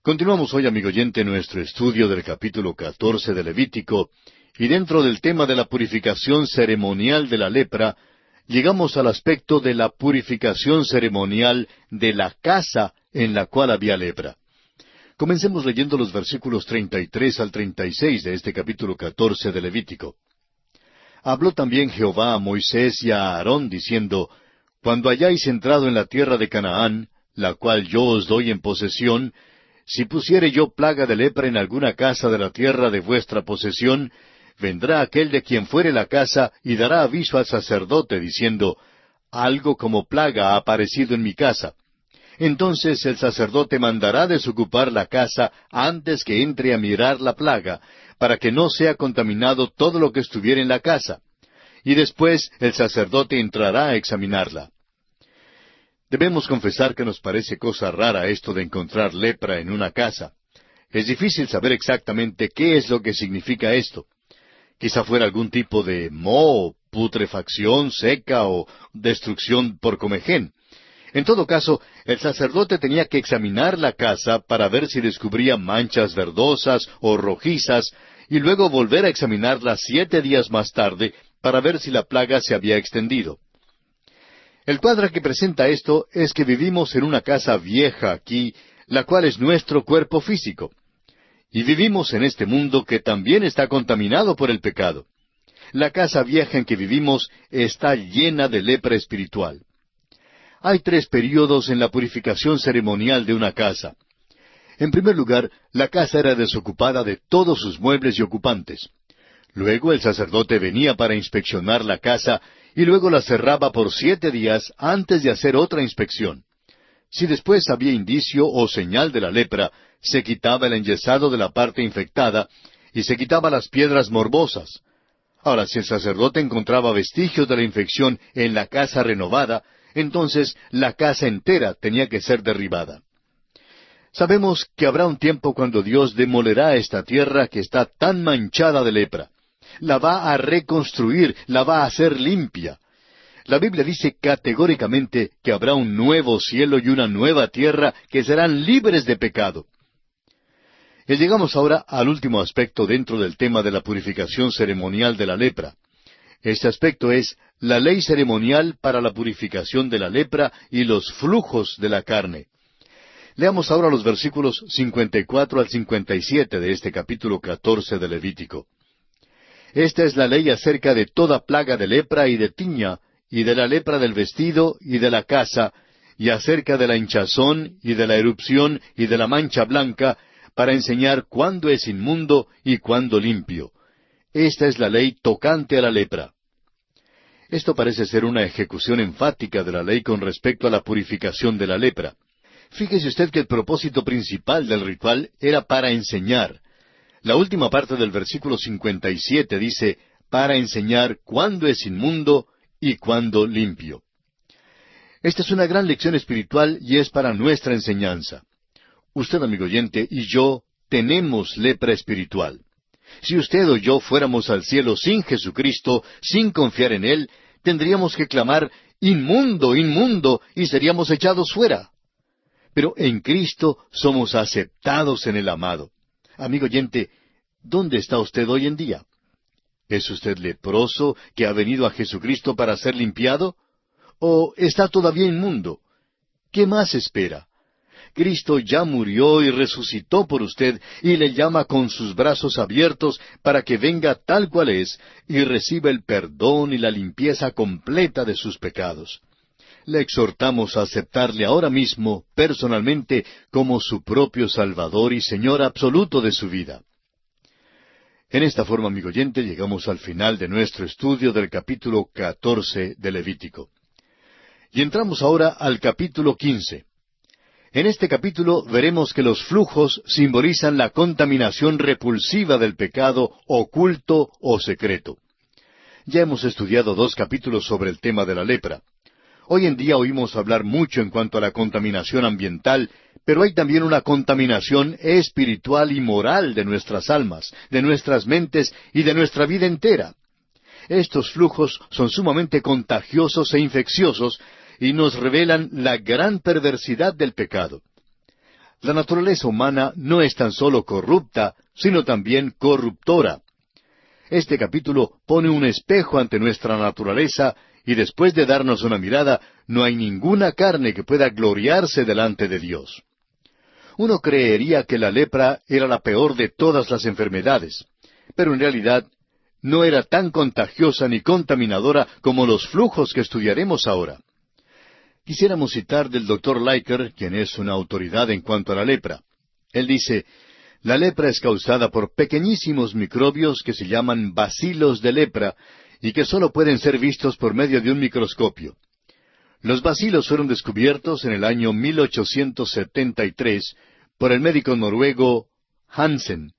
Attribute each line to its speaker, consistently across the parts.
Speaker 1: Continuamos hoy, amigo oyente, nuestro estudio del capítulo 14 de Levítico, y dentro del tema de la purificación ceremonial de la lepra, llegamos al aspecto de la purificación ceremonial de la casa en la cual había lepra. Comencemos leyendo los versículos 33 al 36 de este capítulo 14 de Levítico. Habló también Jehová a Moisés y a Aarón, diciendo, Cuando hayáis entrado en la tierra de Canaán, la cual yo os doy en posesión, si pusiere yo plaga de lepra en alguna casa de la tierra de vuestra posesión, vendrá aquel de quien fuere la casa y dará aviso al sacerdote, diciendo, Algo como plaga ha aparecido en mi casa. Entonces el sacerdote mandará desocupar la casa antes que entre a mirar la plaga, para que no sea contaminado todo lo que estuviera en la casa. Y después el sacerdote entrará a examinarla. Debemos confesar que nos parece cosa rara esto de encontrar lepra en una casa. Es difícil saber exactamente qué es lo que significa esto. Quizá fuera algún tipo de moho, putrefacción seca o destrucción por comején. En todo caso, el sacerdote tenía que examinar la casa para ver si descubría manchas verdosas o rojizas, y luego volver a examinarla 7 días más tarde para ver si la plaga se había extendido. El cuadro que presenta esto es que vivimos en una casa vieja aquí, la cual es nuestro cuerpo físico. Y vivimos en este mundo que también está contaminado por el pecado. La casa vieja en que vivimos está llena de lepra espiritual. Hay 3 períodos en la purificación ceremonial de una casa. En primer lugar, la casa era desocupada de todos sus muebles y ocupantes. Luego el sacerdote venía para inspeccionar la casa y luego la cerraba por 7 días antes de hacer otra inspección. Si después había indicio o señal de la lepra, se quitaba el enyesado de la parte infectada y se quitaba las piedras morbosas. Ahora, si el sacerdote encontraba vestigios de la infección en la casa renovada, entonces la casa entera tenía que ser derribada. Sabemos que habrá un tiempo cuando Dios demolerá esta tierra que está tan manchada de lepra. La va a reconstruir, la va a hacer limpia. La Biblia dice categóricamente que habrá un nuevo cielo y una nueva tierra que serán libres de pecado. Y llegamos ahora al último aspecto dentro del tema de la purificación ceremonial de la lepra. Este aspecto es la ley ceremonial para la purificación de la lepra y los flujos de la carne. Leamos ahora los versículos 54 al 57 de este capítulo 14 de Levítico. Esta es la ley acerca de toda plaga de lepra y de tiña, y de la lepra del vestido y de la casa, y acerca de la hinchazón y de la erupción y de la mancha blanca, para enseñar cuándo es inmundo y cuándo limpio. Esta es la ley tocante a la lepra. Esto parece ser una ejecución enfática de la ley con respecto a la purificación de la lepra. Fíjese usted que el propósito principal del ritual era para enseñar. La última parte del versículo 57 dice, para enseñar cuándo es inmundo y cuándo limpio. Esta es una gran lección espiritual y es para nuestra enseñanza. Usted, amigo oyente, y yo tenemos lepra espiritual. Si usted o yo fuéramos al cielo sin Jesucristo, sin confiar en Él, tendríamos que clamar, inmundo, inmundo, y seríamos echados fuera. Pero en Cristo somos aceptados en el amado. Amigo oyente, ¿dónde está usted hoy en día? ¿Es usted leproso que ha venido a Jesucristo para ser limpiado? ¿O está todavía inmundo? ¿Qué más espera? Cristo ya murió y resucitó por usted y le llama con sus brazos abiertos para que venga tal cual es y reciba el perdón y la limpieza completa de sus pecados. Le exhortamos a aceptarle ahora mismo, personalmente, como su propio Salvador y Señor absoluto de su vida. En esta forma, amigo oyente, llegamos al final de nuestro estudio del capítulo 14 de Levítico. Y entramos ahora al capítulo 15. En este capítulo veremos que los flujos simbolizan la contaminación repulsiva del pecado oculto o secreto. Ya hemos estudiado 2 capítulos sobre el tema de la lepra. Hoy en día oímos hablar mucho en cuanto a la contaminación ambiental, pero hay también una contaminación espiritual y moral de nuestras almas, de nuestras mentes y de nuestra vida entera. Estos flujos son sumamente contagiosos e infecciosos y nos revelan la gran perversidad del pecado. La naturaleza humana no es tan solo corrupta, sino también corruptora. Este capítulo pone un espejo ante nuestra naturaleza y después de darnos una mirada, no hay ninguna carne que pueda gloriarse delante de Dios. Uno creería que la lepra era la peor de todas las enfermedades, pero en realidad no era tan contagiosa ni contaminadora como los flujos que estudiaremos ahora. Quisiéramos citar del Dr. Leiker, quien es una autoridad en cuanto a la lepra. Él dice, la lepra es causada por pequeñísimos microbios que se llaman bacilos de lepra y que solo pueden ser vistos por medio de un microscopio. Los bacilos fueron descubiertos en el año 1873 por el médico noruego Hansen,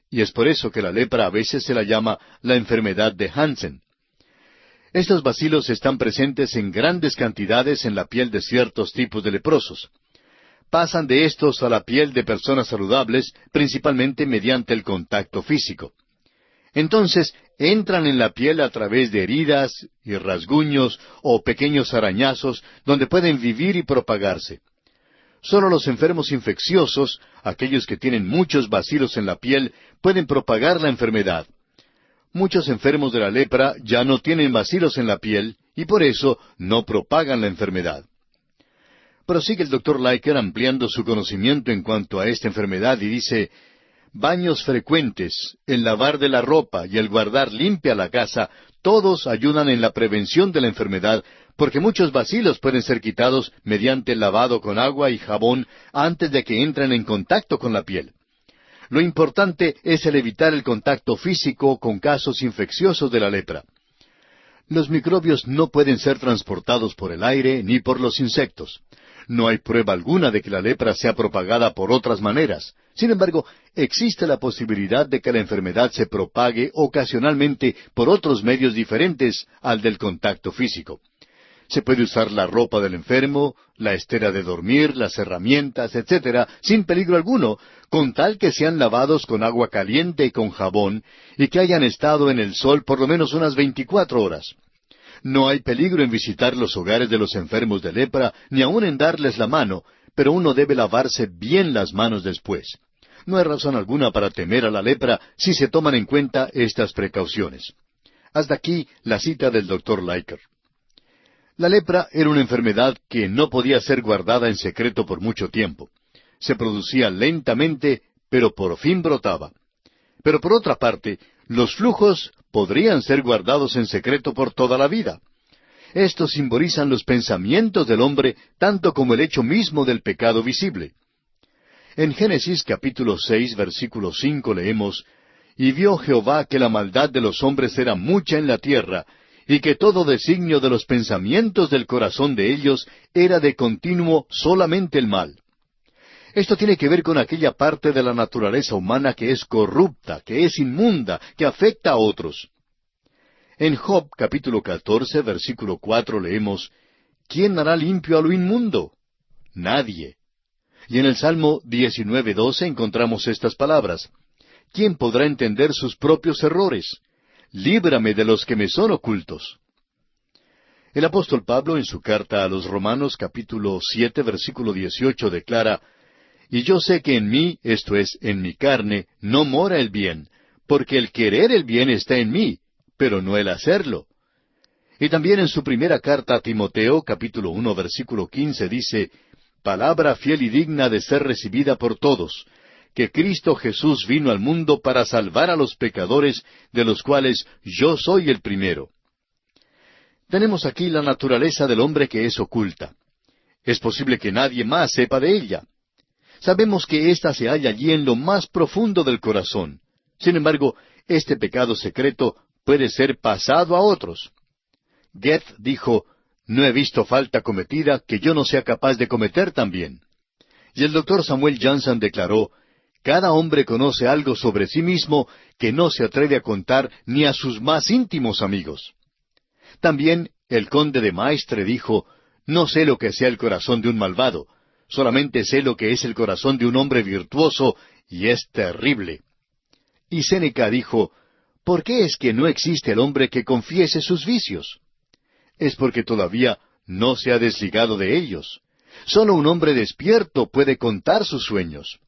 Speaker 1: y es por eso que la lepra a veces se la llama la enfermedad de Hansen. Estos bacilos están presentes en grandes cantidades en la piel de ciertos tipos de leprosos. Pasan de estos a la piel de personas saludables, principalmente mediante el contacto físico. Entonces, entran en la piel a través de heridas y rasguños o pequeños arañazos donde pueden vivir y propagarse. Solo los enfermos infecciosos, aquellos que tienen muchos bacilos en la piel, pueden propagar la enfermedad. Muchos enfermos de la lepra ya no tienen bacilos en la piel y por eso no propagan la enfermedad. Prosigue el Dr. Leiker ampliando su conocimiento en cuanto a esta enfermedad y dice, baños frecuentes, el lavar de la ropa y el guardar limpia la casa, todos ayudan en la prevención de la enfermedad, porque muchos bacilos pueden ser quitados mediante el lavado con agua y jabón antes de que entren en contacto con la piel. Lo importante es el evitar el contacto físico con casos infecciosos de la lepra. Los microbios no pueden ser transportados por el aire ni por los insectos. No hay prueba alguna de que la lepra sea propagada por otras maneras. Sin embargo, existe la posibilidad de que la enfermedad se propague ocasionalmente por otros medios diferentes al del contacto físico. Se puede usar la ropa del enfermo, la estera de dormir, las herramientas, etcétera, sin peligro alguno, con tal que sean lavados con agua caliente y con jabón, y que hayan estado en el sol por lo menos unas 24 horas. No hay peligro en visitar los hogares de los enfermos de lepra, ni aun en darles la mano, pero uno debe lavarse bien las manos después. No hay razón alguna para temer a la lepra si se toman en cuenta estas precauciones. Hasta aquí la cita del Dr. Leiker. La lepra era una enfermedad que no podía ser guardada en secreto por mucho tiempo. Se producía lentamente, pero por fin brotaba. Pero por otra parte, los flujos podrían ser guardados en secreto por toda la vida. Estos simbolizan los pensamientos del hombre, tanto como el hecho mismo del pecado visible. En Génesis capítulo 6, versículo 5 leemos, «Y vio Jehová que la maldad de los hombres era mucha en la tierra, y que todo designio de los pensamientos del corazón de ellos era de continuo solamente el mal». Esto tiene que ver con aquella parte de la naturaleza humana que es corrupta, que es inmunda, que afecta a otros. En Job capítulo 14, versículo 4 leemos, «¿Quién hará limpio a lo inmundo? Nadie». Y en el Salmo 19:12 encontramos estas palabras, «¿Quién podrá entender sus propios errores? Líbrame de los que me son ocultos». El apóstol Pablo en su carta a los Romanos capítulo 7, versículo 18 declara, «Y yo sé que en mí, esto es, en mi carne, no mora el bien, porque el querer el bien está en mí, pero no el hacerlo». Y también en su primera carta a Timoteo, capítulo 1, versículo 15, dice, «Palabra fiel y digna de ser recibida por todos, que Cristo Jesús vino al mundo para salvar a los pecadores, de los cuales yo soy el primero». Tenemos aquí la naturaleza del hombre que es oculta. Es posible que nadie más sepa de ella. Sabemos que ésta se halla allí en lo más profundo del corazón. Sin embargo, este pecado secreto puede ser pasado a otros. Goethe dijo, «No he visto falta cometida que yo no sea capaz de cometer también». Y el Dr. Samuel Johnson declaró, «Cada hombre conoce algo sobre sí mismo que no se atreve a contar ni a sus más íntimos amigos». También el conde de Maistre dijo, «No sé lo que sea el corazón de un malvado, solamente sé lo que es el corazón de un hombre virtuoso, y es terrible». Y Séneca dijo, «¿Por qué es que no existe el hombre que confiese sus vicios? Es porque todavía no se ha desligado de ellos. Solo un hombre despierto puede contar sus sueños.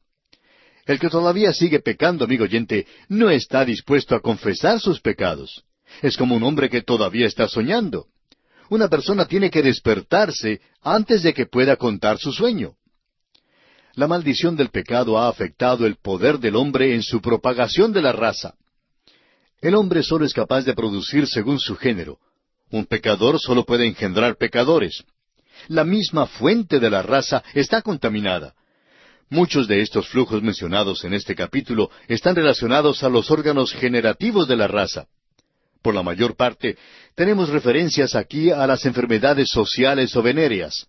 Speaker 1: El que todavía sigue pecando, amigo oyente, no está dispuesto a confesar sus pecados. Es como un hombre que todavía está soñando. Una persona tiene que despertarse antes de que pueda contar su sueño. La maldición del pecado ha afectado el poder del hombre en su propagación de la raza. El hombre solo es capaz de producir según su género. Un pecador solo puede engendrar pecadores. La misma fuente de la raza está contaminada. Muchos de estos flujos mencionados en este capítulo están relacionados a los órganos generativos de la raza. Por la mayor parte, tenemos referencias aquí a las enfermedades sociales o venéreas.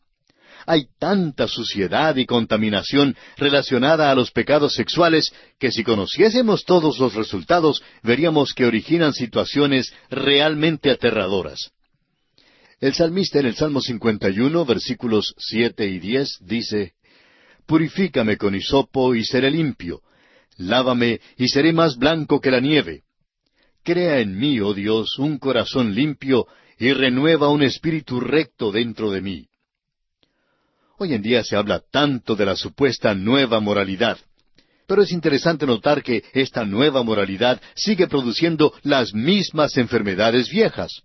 Speaker 1: Hay tanta suciedad y contaminación relacionada a los pecados sexuales que si conociésemos todos los resultados, veríamos que originan situaciones realmente aterradoras. El salmista en el Salmo 51, versículos 7 y 10, dice: «Purifícame con hisopo y seré limpio. Lávame y seré más blanco que la nieve. Crea en mí, oh Dios, un corazón limpio y renueva un espíritu recto dentro de mí». Hoy en día se habla tanto de la supuesta nueva moralidad. Pero es interesante notar que esta nueva moralidad sigue produciendo las mismas enfermedades viejas.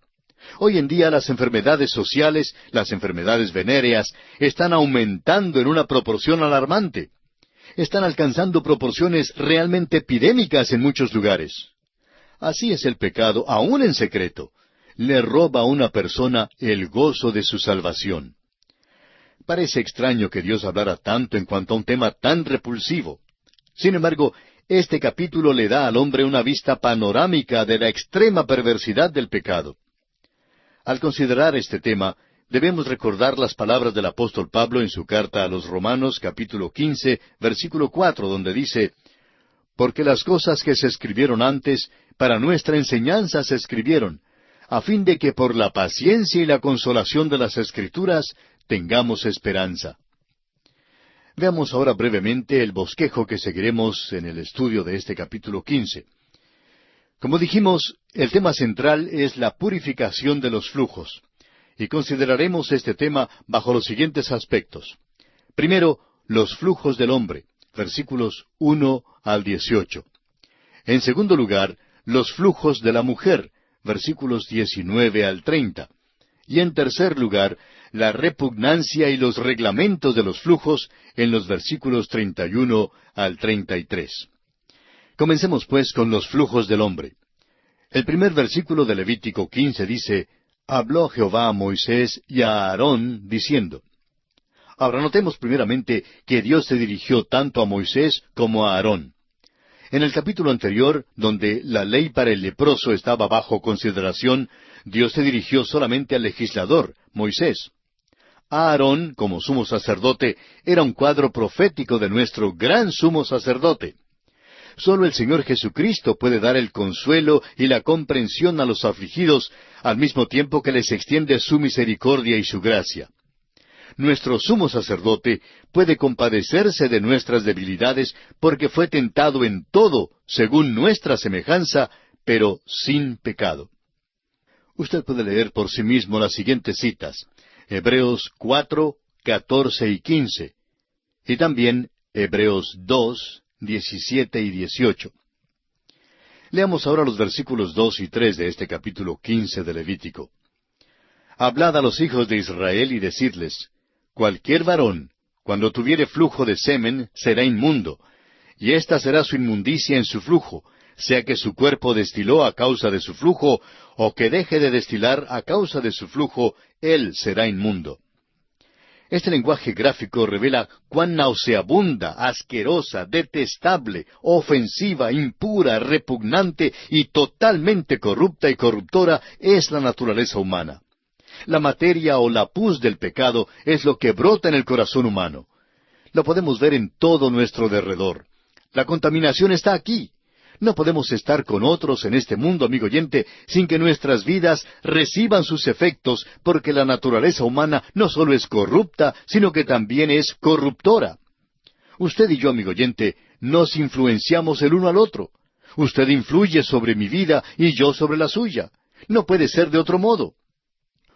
Speaker 1: Hoy en día las enfermedades sociales, las enfermedades venéreas, están aumentando en una proporción alarmante. Están alcanzando proporciones realmente epidémicas en muchos lugares. Así es el pecado, aún en secreto. Le roba a una persona el gozo de su salvación. Parece extraño que Dios hablara tanto en cuanto a un tema tan repulsivo. Sin embargo, este capítulo le da al hombre una vista panorámica de la extrema perversidad del pecado. Al considerar este tema, debemos recordar las palabras del apóstol Pablo en su carta a los Romanos, capítulo 15, versículo 4, donde dice: «Porque las cosas que se escribieron antes, para nuestra enseñanza se escribieron, a fin de que por la paciencia y la consolación de las Escrituras tengamos esperanza». Veamos ahora brevemente el bosquejo que seguiremos en el estudio de este capítulo 15. Como dijimos, el tema central es la purificación de los flujos, y consideraremos este tema bajo los siguientes aspectos. Primero, los flujos del hombre, versículos 1 al 18. En segundo lugar, los flujos de la mujer, versículos 19 al 30. Y en tercer lugar, la repugnancia y los reglamentos de los flujos en los versículos 31 al 33. Comencemos pues con los flujos del hombre. El primer versículo de Levítico 15 dice: «Habló Jehová a Moisés y a Aarón, diciendo». Ahora notemos primeramente que Dios se dirigió tanto a Moisés como a Aarón. En el capítulo anterior, donde la ley para el leproso estaba bajo consideración, Dios se dirigió solamente al legislador, Moisés. Aarón, como sumo sacerdote, era un cuadro profético de nuestro gran sumo sacerdote. Solo el Señor Jesucristo puede dar el consuelo y la comprensión a los afligidos, al mismo tiempo que les extiende su misericordia y su gracia. Nuestro sumo sacerdote puede compadecerse de nuestras debilidades porque fue tentado en todo, según nuestra semejanza, pero sin pecado. Usted puede leer por sí mismo las siguientes citas: Hebreos 4, 14 y 15, y también Hebreos 2, 17 y 18. Leamos ahora los versículos 2 y 3 de este capítulo 15 de Levítico. «Hablad a los hijos de Israel y decidles: cualquier varón, cuando tuviere flujo de semen, será inmundo, y esta será su inmundicia en su flujo, sea que su cuerpo destiló a causa de su flujo, o que deje de destilar a causa de su flujo, él será inmundo». Este lenguaje gráfico revela cuán nauseabunda, asquerosa, detestable, ofensiva, impura, repugnante y totalmente corrupta y corruptora es la naturaleza humana. La materia o la pus del pecado es lo que brota en el corazón humano. Lo podemos ver en todo nuestro derredor. La contaminación está aquí. No podemos estar con otros en este mundo, amigo oyente, sin que nuestras vidas reciban sus efectos, porque la naturaleza humana no solo es corrupta, sino que también es corruptora. Usted y yo, amigo oyente, nos influenciamos el uno al otro. Usted influye sobre mi vida y yo sobre la suya. No puede ser de otro modo.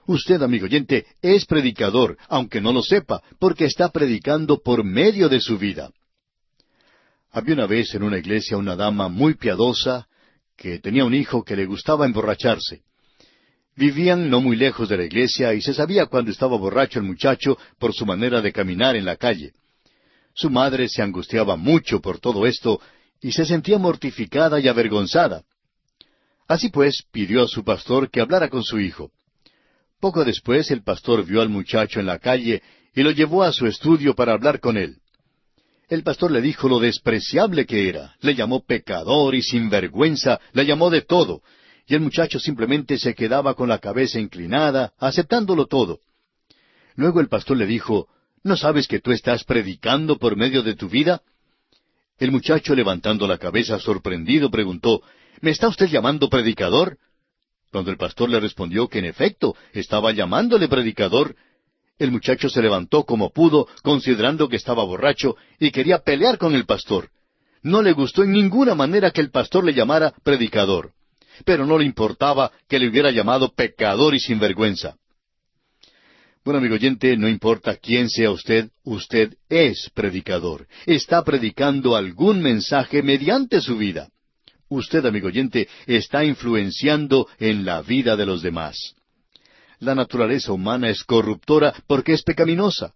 Speaker 1: Usted, amigo oyente, es predicador, aunque no lo sepa, porque está predicando por medio de su vida. Había una vez en una iglesia una dama muy piadosa que tenía un hijo que le gustaba emborracharse. Vivían no muy lejos de la iglesia y se sabía cuando estaba borracho el muchacho por su manera de caminar en la calle. Su madre se angustiaba mucho por todo esto y se sentía mortificada y avergonzada. Así pues, pidió a su pastor que hablara con su hijo. Poco después el pastor vio al muchacho en la calle y lo llevó a su estudio para hablar con él. El pastor le dijo lo despreciable que era, le llamó pecador y sinvergüenza, le llamó de todo, y el muchacho simplemente se quedaba con la cabeza inclinada, aceptándolo todo. Luego el pastor le dijo, ¿no sabes que tú estás predicando por medio de tu vida? El muchacho, levantando la cabeza sorprendido, preguntó, ¿me está usted llamando predicador? Cuando el pastor le respondió que en efecto estaba llamándole predicador, el muchacho se levantó como pudo, considerando que estaba borracho, y quería pelear con el pastor. No le gustó en ninguna manera que el pastor le llamara predicador, pero no le importaba que le hubiera llamado pecador y sinvergüenza. Bueno, amigo oyente, no importa quién sea usted, usted es predicador. Está predicando algún mensaje mediante su vida. Usted, amigo oyente, está influenciando en la vida de los demás. La naturaleza humana es corruptora porque es pecaminosa.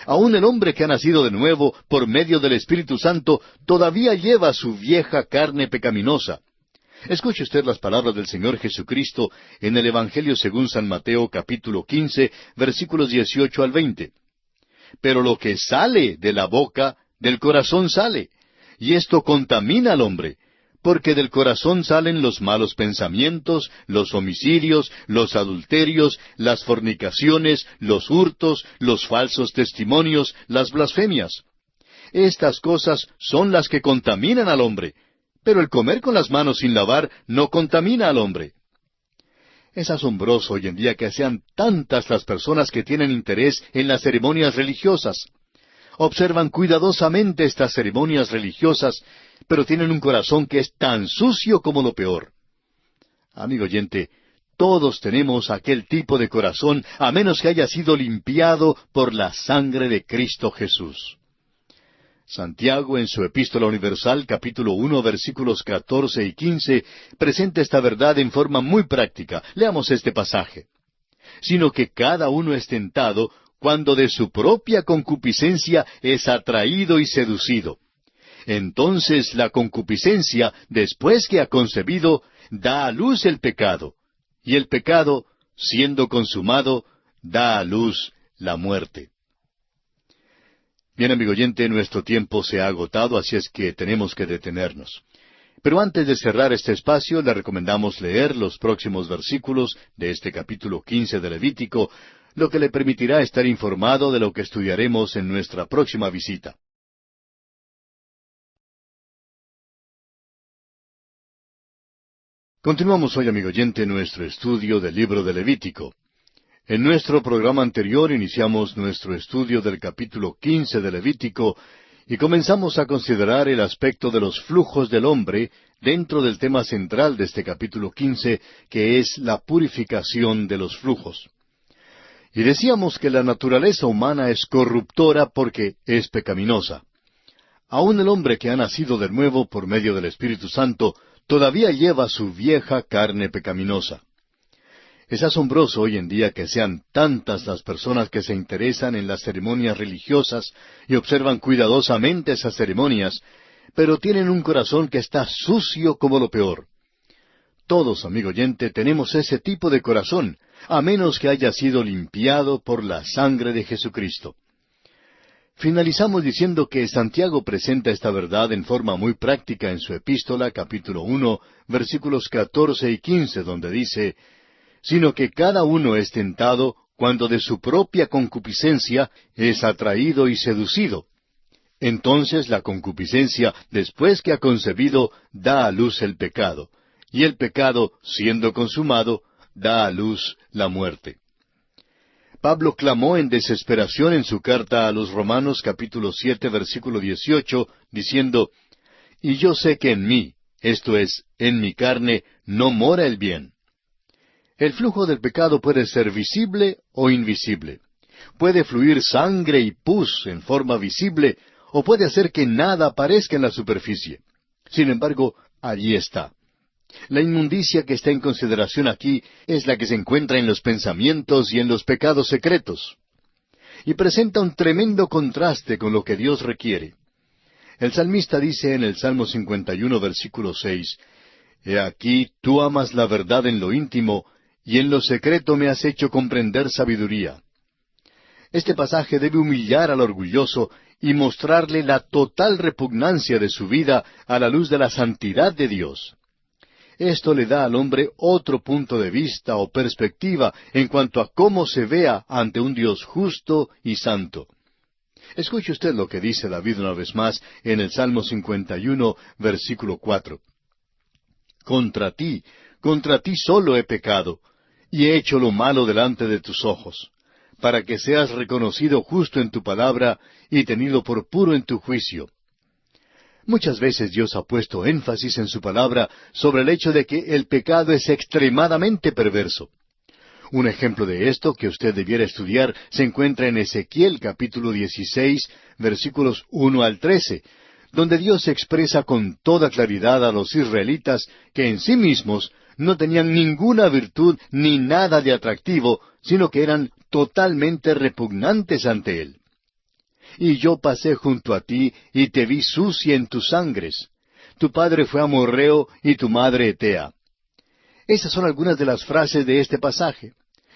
Speaker 1: Aún el hombre que ha nacido de nuevo por medio del Espíritu Santo todavía lleva su vieja carne pecaminosa. Escuche usted las palabras del Señor Jesucristo en el Evangelio según San Mateo capítulo 15, versículos 18 al 20. Pero lo que sale de la boca, del corazón sale, y esto contamina al hombre, porque del corazón salen los malos pensamientos, los homicidios, los adulterios, las fornicaciones, los hurtos, los falsos testimonios, las blasfemias. Estas cosas son las que contaminan al hombre, pero el comer con las manos sin lavar no contamina al hombre. Es asombroso hoy en día que sean tantas las personas que tienen interés en las ceremonias religiosas. Observan cuidadosamente estas ceremonias religiosas, pero tienen un corazón que es tan sucio como lo peor. Amigo oyente, todos tenemos aquel tipo de corazón, a menos que haya sido limpiado por la sangre de Cristo Jesús. Santiago, en su Epístola Universal, capítulo 1, versículos 14 y 15, presenta esta verdad en forma muy práctica. Leamos este pasaje. Sino que cada uno es tentado cuando de su propia concupiscencia es atraído y seducido. Entonces la concupiscencia, después que ha concebido, da a luz el pecado, y el pecado, siendo consumado, da a luz la muerte. Bien, amigo oyente, nuestro tiempo se ha agotado, así es que tenemos que detenernos. Pero antes de cerrar este espacio, le recomendamos leer los próximos versículos de este capítulo 15 de Levítico, lo que le permitirá estar informado de lo que estudiaremos en nuestra próxima visita. Continuamos hoy, amigo oyente, nuestro estudio del libro de Levítico. En nuestro programa anterior iniciamos nuestro estudio del capítulo 15 de Levítico y comenzamos a considerar el aspecto de los flujos del hombre dentro del tema central de este capítulo 15, que es la purificación de los flujos. Y decíamos que la naturaleza humana es corruptora porque es pecaminosa. Aún el hombre que ha nacido de nuevo por medio del Espíritu Santo todavía lleva su vieja carne pecaminosa. Es asombroso hoy en día que sean tantas las personas que se interesan en las ceremonias religiosas y observan cuidadosamente esas ceremonias, pero tienen un corazón que está sucio como lo peor. Todos, amigo oyente, tenemos ese tipo de corazón, a menos que haya sido limpiado por la sangre de Jesucristo. Finalizamos diciendo que Santiago presenta esta verdad en forma muy práctica en su epístola, capítulo 1, versículos 14 y 15, donde dice, sino que cada uno es tentado cuando de su propia concupiscencia es atraído y seducido. Entonces la concupiscencia, después que ha concebido, da a luz el pecado, y el pecado, siendo consumado, da a luz la muerte. Pablo clamó en desesperación en su carta a los Romanos capítulo 7, versículo 18, diciendo, y yo sé que en mí, esto es, en mi carne, no mora el bien. El flujo del pecado puede ser visible o invisible. Puede fluir sangre y pus en forma visible, o puede hacer que nada aparezca en la superficie. Sin embargo, allí está. La inmundicia que está en consideración aquí es la que se encuentra en los pensamientos y en los pecados secretos. Y presenta un tremendo contraste con lo que Dios requiere. El salmista dice en el Salmo 51, versículo 6, «He aquí, tú amas la verdad en lo íntimo, y en lo secreto me has hecho comprender sabiduría». Este pasaje debe humillar al orgulloso y mostrarle la total repugnancia de su vida a la luz de la santidad de Dios. Esto le da al hombre otro punto de vista o perspectiva en cuanto a cómo se vea ante un Dios justo y santo. Escuche usted lo que dice David una vez más en el Salmo 51, versículo 4. Contra ti solo he pecado, y he hecho lo malo delante de tus ojos, para que seas reconocido justo en tu palabra y tenido por puro en tu juicio. Muchas veces Dios ha puesto énfasis en su palabra sobre el hecho de que el pecado es extremadamente perverso. Un ejemplo de esto que usted debiera estudiar se encuentra en Ezequiel capítulo 16, versículos 1 al 13, donde Dios expresa con toda claridad a los israelitas que en sí mismos no tenían ninguna virtud ni nada de atractivo, sino que eran totalmente repugnantes ante Él. Y yo pasé junto a ti, y te vi sucia en tus sangres. Tu padre fue amorreo, y tu madre hetea. Esas son algunas de las frases de este pasaje.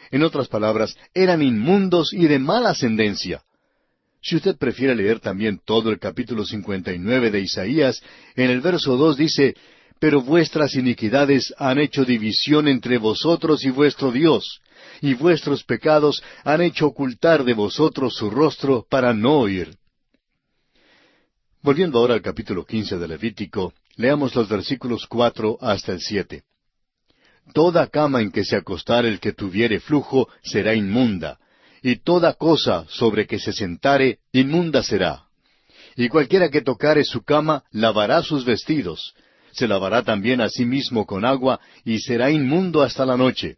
Speaker 1: En otras palabras, eran inmundos y de mala ascendencia. Si usted prefiere leer también todo el capítulo 59 de Isaías, en el verso 2 dice, «Pero vuestras iniquidades han hecho división entre vosotros y vuestro Dios, y vuestros pecados han hecho ocultar de vosotros su rostro para no oír». Volviendo ahora al capítulo 15 de Levítico, leamos los versículos 4 hasta el 7. «Toda cama en que se acostare el que tuviere flujo será inmunda, y toda cosa sobre que se sentare inmunda será. Y cualquiera que tocare su cama lavará sus vestidos, se lavará también a sí mismo con agua, y será inmundo hasta la noche.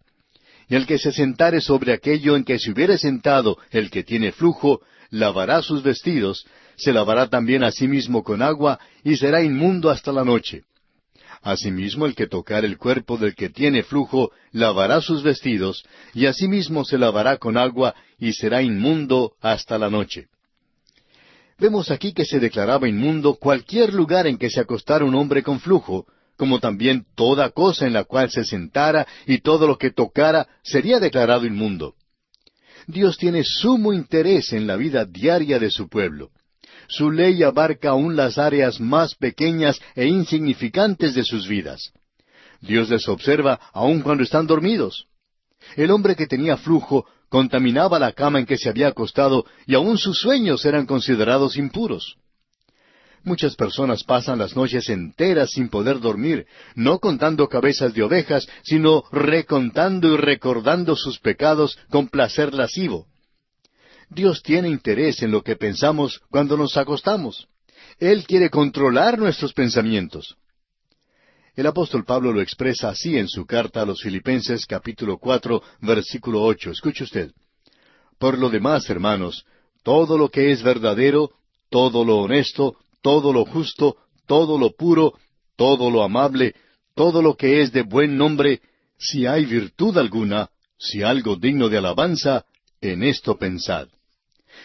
Speaker 1: Y el que se sentare sobre aquello en que se hubiere sentado el que tiene flujo, lavará sus vestidos, se lavará también a sí mismo con agua, y será inmundo hasta la noche. Asimismo, el que tocare el cuerpo del que tiene flujo, lavará sus vestidos, y asimismo se lavará con agua, y será inmundo hasta la noche». Vemos aquí que se declaraba inmundo cualquier lugar en que se acostara un hombre con flujo, como también toda cosa en la cual se sentara y todo lo que tocara sería declarado inmundo. Dios tiene sumo interés en la vida diaria de su pueblo. Su ley abarca aún las áreas más pequeñas e insignificantes de sus vidas. Dios les observa aun cuando están dormidos. El hombre que tenía flujo contaminaba la cama en que se había acostado y aun sus sueños eran considerados impuros. Muchas personas pasan las noches enteras sin poder dormir, no contando cabezas de ovejas, sino recontando y recordando sus pecados con placer lascivo. Dios tiene interés en lo que pensamos cuando nos acostamos. Él quiere controlar nuestros pensamientos. El apóstol Pablo lo expresa así en su carta a los Filipenses capítulo 4, versículo 8. Escuche usted. «Por lo demás, hermanos, todo lo que es verdadero, todo lo honesto, todo lo justo, todo lo puro, todo lo amable, todo lo que es de buen nombre, si hay virtud alguna, si algo digno de alabanza, en esto pensad».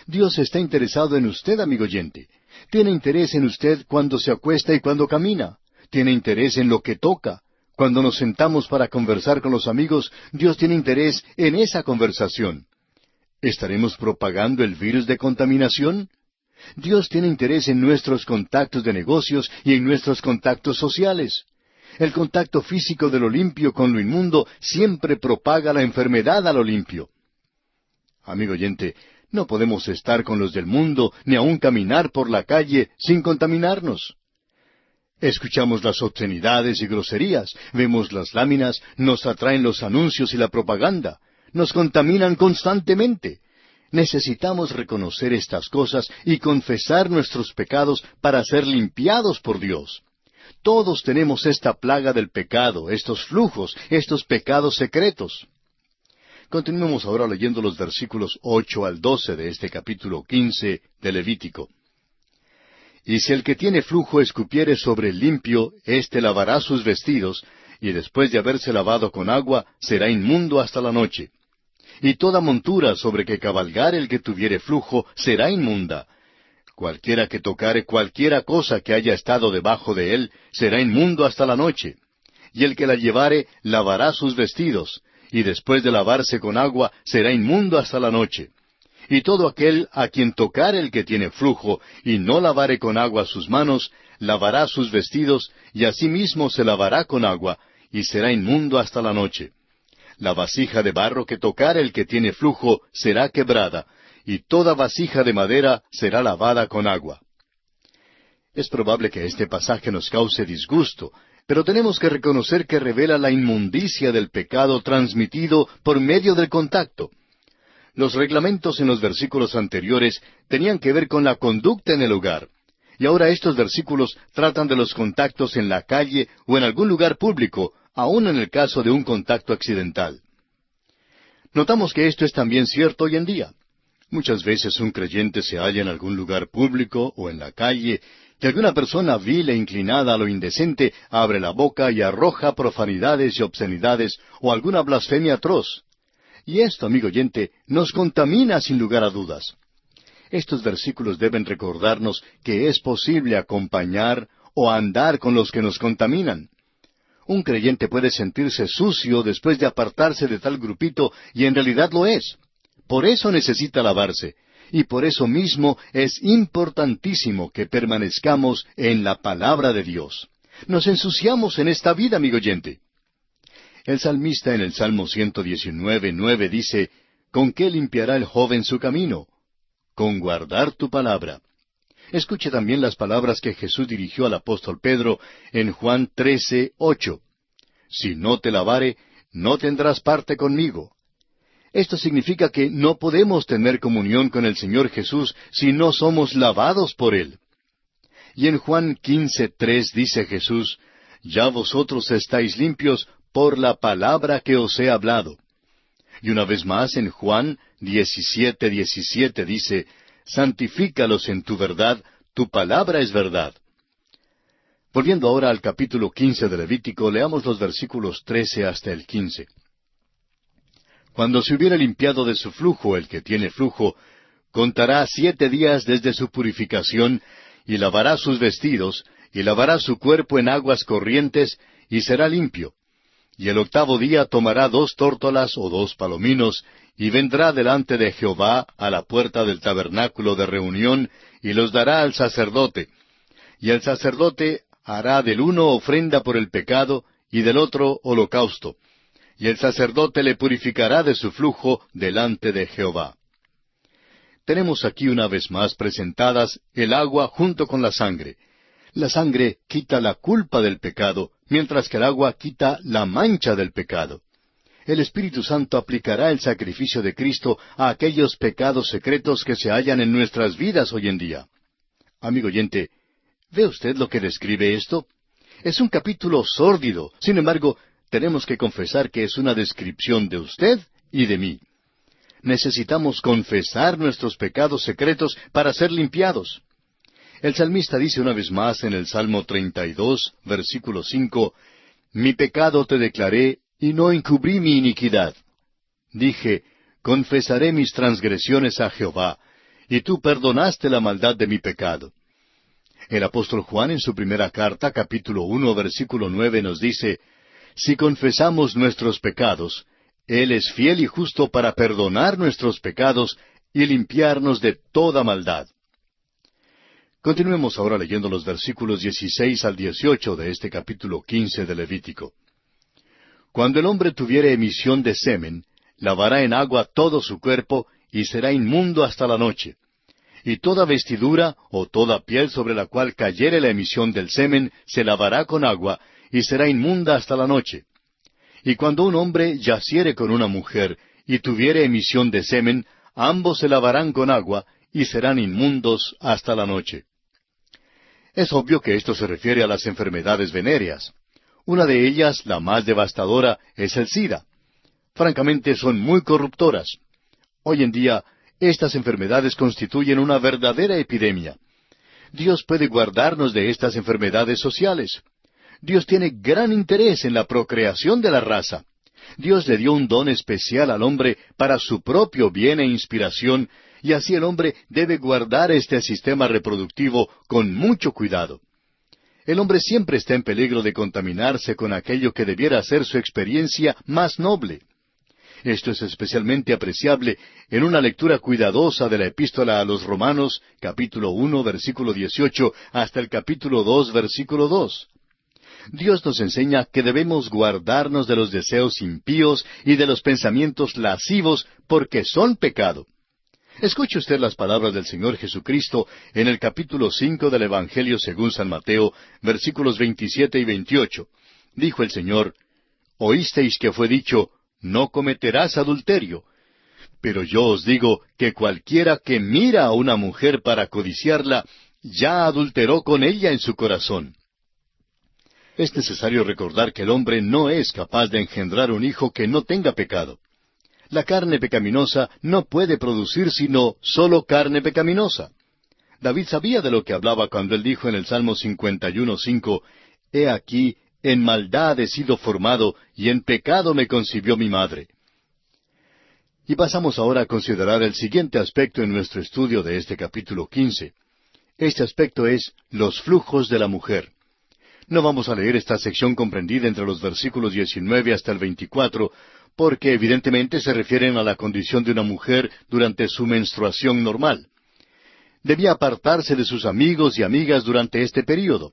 Speaker 1: Dios está interesado en usted, amigo oyente. Tiene interés en usted cuando se acuesta y cuando camina. Tiene interés en lo que toca. Cuando nos sentamos para conversar con los amigos, Dios tiene interés en esa conversación. ¿Estaremos propagando el virus de contaminación? Dios tiene interés en nuestros contactos de negocios y en nuestros contactos sociales. El contacto físico de lo limpio con lo inmundo siempre propaga la enfermedad a lo limpio. Amigo oyente, no podemos estar con los del mundo ni aun caminar por la calle sin contaminarnos. Escuchamos las obscenidades y groserías, vemos las láminas, nos atraen los anuncios y la propaganda, nos contaminan constantemente. Necesitamos reconocer estas cosas y confesar nuestros pecados para ser limpiados por Dios. Todos tenemos esta plaga del pecado, estos flujos, estos pecados secretos. Continuemos ahora leyendo los versículos 8 al 12 de este capítulo 15 de Levítico. Y si el que tiene flujo escupiere sobre el limpio, éste lavará sus vestidos, y después de haberse lavado con agua, será inmundo hasta la noche. Y toda montura sobre que cabalgare el que tuviere flujo será inmunda. Cualquiera que tocare cualquiera cosa que haya estado debajo de él, será inmundo hasta la noche. Y el que la llevare, lavará sus vestidos, y después de lavarse con agua, será inmundo hasta la noche. Y todo aquel a quien tocare el que tiene flujo, y no lavare con agua sus manos, lavará sus vestidos, y asimismo se lavará con agua, y será inmundo hasta la noche. La vasija de barro que tocare el que tiene flujo será quebrada, y toda vasija de madera será lavada con agua. Es probable que este pasaje nos cause disgusto, pero tenemos que reconocer que revela la inmundicia del pecado transmitido por medio del contacto. Los reglamentos en los versículos anteriores tenían que ver con la conducta en el hogar, y ahora estos versículos tratan de los contactos en la calle o en algún lugar público, aun en el caso de un contacto accidental. Notamos que esto es también cierto hoy en día. Muchas veces un creyente se halla en algún lugar público o en la calle, y alguna persona vil e inclinada a lo indecente abre la boca y arroja profanidades y obscenidades o alguna blasfemia atroz. Y esto, amigo oyente, nos contamina sin lugar a dudas. Estos versículos deben recordarnos que es posible acompañar o andar con los que nos contaminan. Un creyente puede sentirse sucio después de apartarse de tal grupito, y en realidad lo es. Por eso necesita lavarse, y por eso mismo es importantísimo que permanezcamos en la palabra de Dios. Nos ensuciamos en esta vida, amigo oyente. El salmista en el Salmo 119:9 dice, ¿con qué limpiará el joven su camino? Con guardar tu palabra. Escuche también las palabras que Jesús dirigió al apóstol Pedro en Juan 13:8. Si no te lavare, no tendrás parte conmigo. Esto significa que no podemos tener comunión con el Señor Jesús si no somos lavados por Él. Y en Juan 15:3 dice Jesús, ya vosotros estáis limpios por la palabra que os he hablado. Y una vez más en Juan 17:17 dice, santifícalos en tu verdad, tu palabra es verdad. Volviendo ahora al capítulo 15 de Levítico, leamos los versículos 13 hasta el 15. Cuando se hubiere limpiado de su flujo el que tiene flujo, contará 7 días desde su purificación, y lavará sus vestidos, y lavará su cuerpo en aguas corrientes, y será limpio. Y el 8º día tomará 2 tórtolas o 2 palominos, y vendrá delante de Jehová a la puerta del tabernáculo de reunión, y los dará al sacerdote. Y el sacerdote hará del uno ofrenda por el pecado, y del otro holocausto. Y el sacerdote le purificará de su flujo delante de Jehová. Tenemos aquí una vez más presentadas el agua junto con la sangre. La sangre quita la culpa del pecado, mientras que el agua quita la mancha del pecado. El Espíritu Santo aplicará el sacrificio de Cristo a aquellos pecados secretos que se hallan en nuestras vidas hoy en día. Amigo oyente, ¿ve usted lo que describe esto? Es un capítulo sórdido. Sin embargo, tenemos que confesar que es una descripción de usted y de mí. Necesitamos confesar nuestros pecados secretos para ser limpiados. El salmista dice una vez más en el Salmo 32, versículo 5, mi pecado te declaré, y no encubrí mi iniquidad. Dije, confesaré mis transgresiones a Jehová, y tú perdonaste la maldad de mi pecado. El apóstol Juan en su primera carta, capítulo 1, versículo 9, nos dice, si confesamos nuestros pecados, Él es fiel y justo para perdonar nuestros pecados y limpiarnos de toda maldad. Continuemos ahora leyendo los versículos 16 al 18 de este capítulo 15 de Levítico. Cuando el hombre tuviere emisión de semen, lavará en agua todo su cuerpo, y será inmundo hasta la noche. Y toda vestidura o toda piel sobre la cual cayere la emisión del semen, se lavará con agua, y será inmunda hasta la noche. Y cuando un hombre yaciere con una mujer, y tuviere emisión de semen, ambos se lavarán con agua, y serán inmundos hasta la noche. Es obvio que esto se refiere a las enfermedades venéreas. Una de ellas, la más devastadora, es el SIDA. Francamente, son muy corruptoras. Hoy en día, estas enfermedades constituyen una verdadera epidemia. Dios puede guardarnos de estas enfermedades sociales. Dios tiene gran interés en la procreación de la raza. Dios le dio un don especial al hombre para su propio bien e inspiración, y así el hombre debe guardar este sistema reproductivo con mucho cuidado. El hombre siempre está en peligro de contaminarse con aquello que debiera ser su experiencia más noble. Esto es especialmente apreciable en una lectura cuidadosa de la Epístola a los Romanos, capítulo 1, versículo 18, hasta el capítulo 2, versículo 2. Dios nos enseña que debemos guardarnos de los deseos impíos y de los pensamientos lascivos, porque son pecado. Escuche usted las palabras del Señor Jesucristo en el capítulo 5 del Evangelio según San Mateo, versículos 27 y 28. Dijo el Señor: «Oísteis que fue dicho, no cometerás adulterio. Pero yo os digo que cualquiera que mira a una mujer para codiciarla, ya adulteró con ella en su corazón». Es necesario recordar que el hombre no es capaz de engendrar un hijo que no tenga pecado. La carne pecaminosa no puede producir sino solo carne pecaminosa. David sabía de lo que hablaba cuando él dijo en el Salmo 51:5, «He aquí, en maldad he sido formado, y en pecado me concibió mi madre». Y pasamos ahora a considerar el siguiente aspecto en nuestro estudio de este capítulo 15. Este aspecto es los flujos de la mujer. No vamos a leer esta sección comprendida entre los versículos 19 hasta el 24, porque evidentemente se refieren a la condición de una mujer durante su menstruación normal. Debía apartarse de sus amigos y amigas durante este período.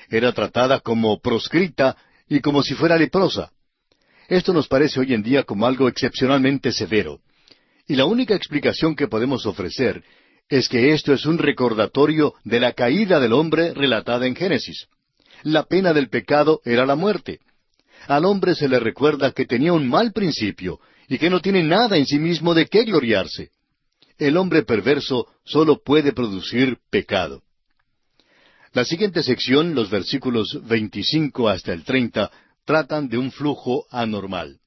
Speaker 1: Era tratada como proscrita y como si fuera leprosa. Esto nos parece hoy en día como algo excepcionalmente severo. Y la única explicación que podemos ofrecer es que esto es un recordatorio de la caída del hombre relatada en Génesis. La pena del pecado era la muerte. Al hombre se le recuerda que tenía un mal principio y que no tiene nada en sí mismo de qué gloriarse. El hombre perverso solo puede producir pecado. La siguiente sección, los versículos 25 hasta el 30, tratan de un flujo anormal.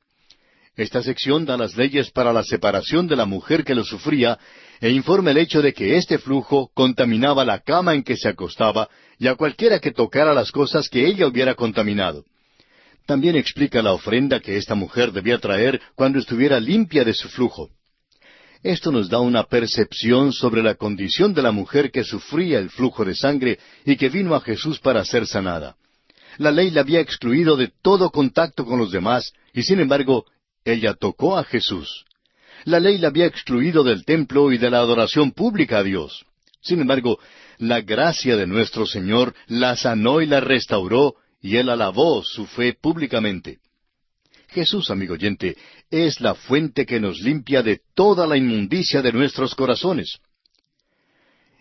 Speaker 1: Esta sección da las leyes para la separación de la mujer que lo sufría e informa el hecho de que este flujo contaminaba la cama en que se acostaba y a cualquiera que tocara las cosas que ella hubiera contaminado. También explica la ofrenda que esta mujer debía traer cuando estuviera limpia de su flujo. Esto nos da una percepción sobre la condición de la mujer que sufría el flujo de sangre y que vino a Jesús para ser sanada. La ley la había excluido de todo contacto con los demás y sin embargo, ella tocó a Jesús. La ley la había excluido del templo y de la adoración pública a Dios. Sin embargo, la gracia de nuestro Señor la sanó y la restauró, y Él alabó su fe públicamente. Jesús, amigo oyente, es la fuente que nos limpia de toda la inmundicia de nuestros corazones.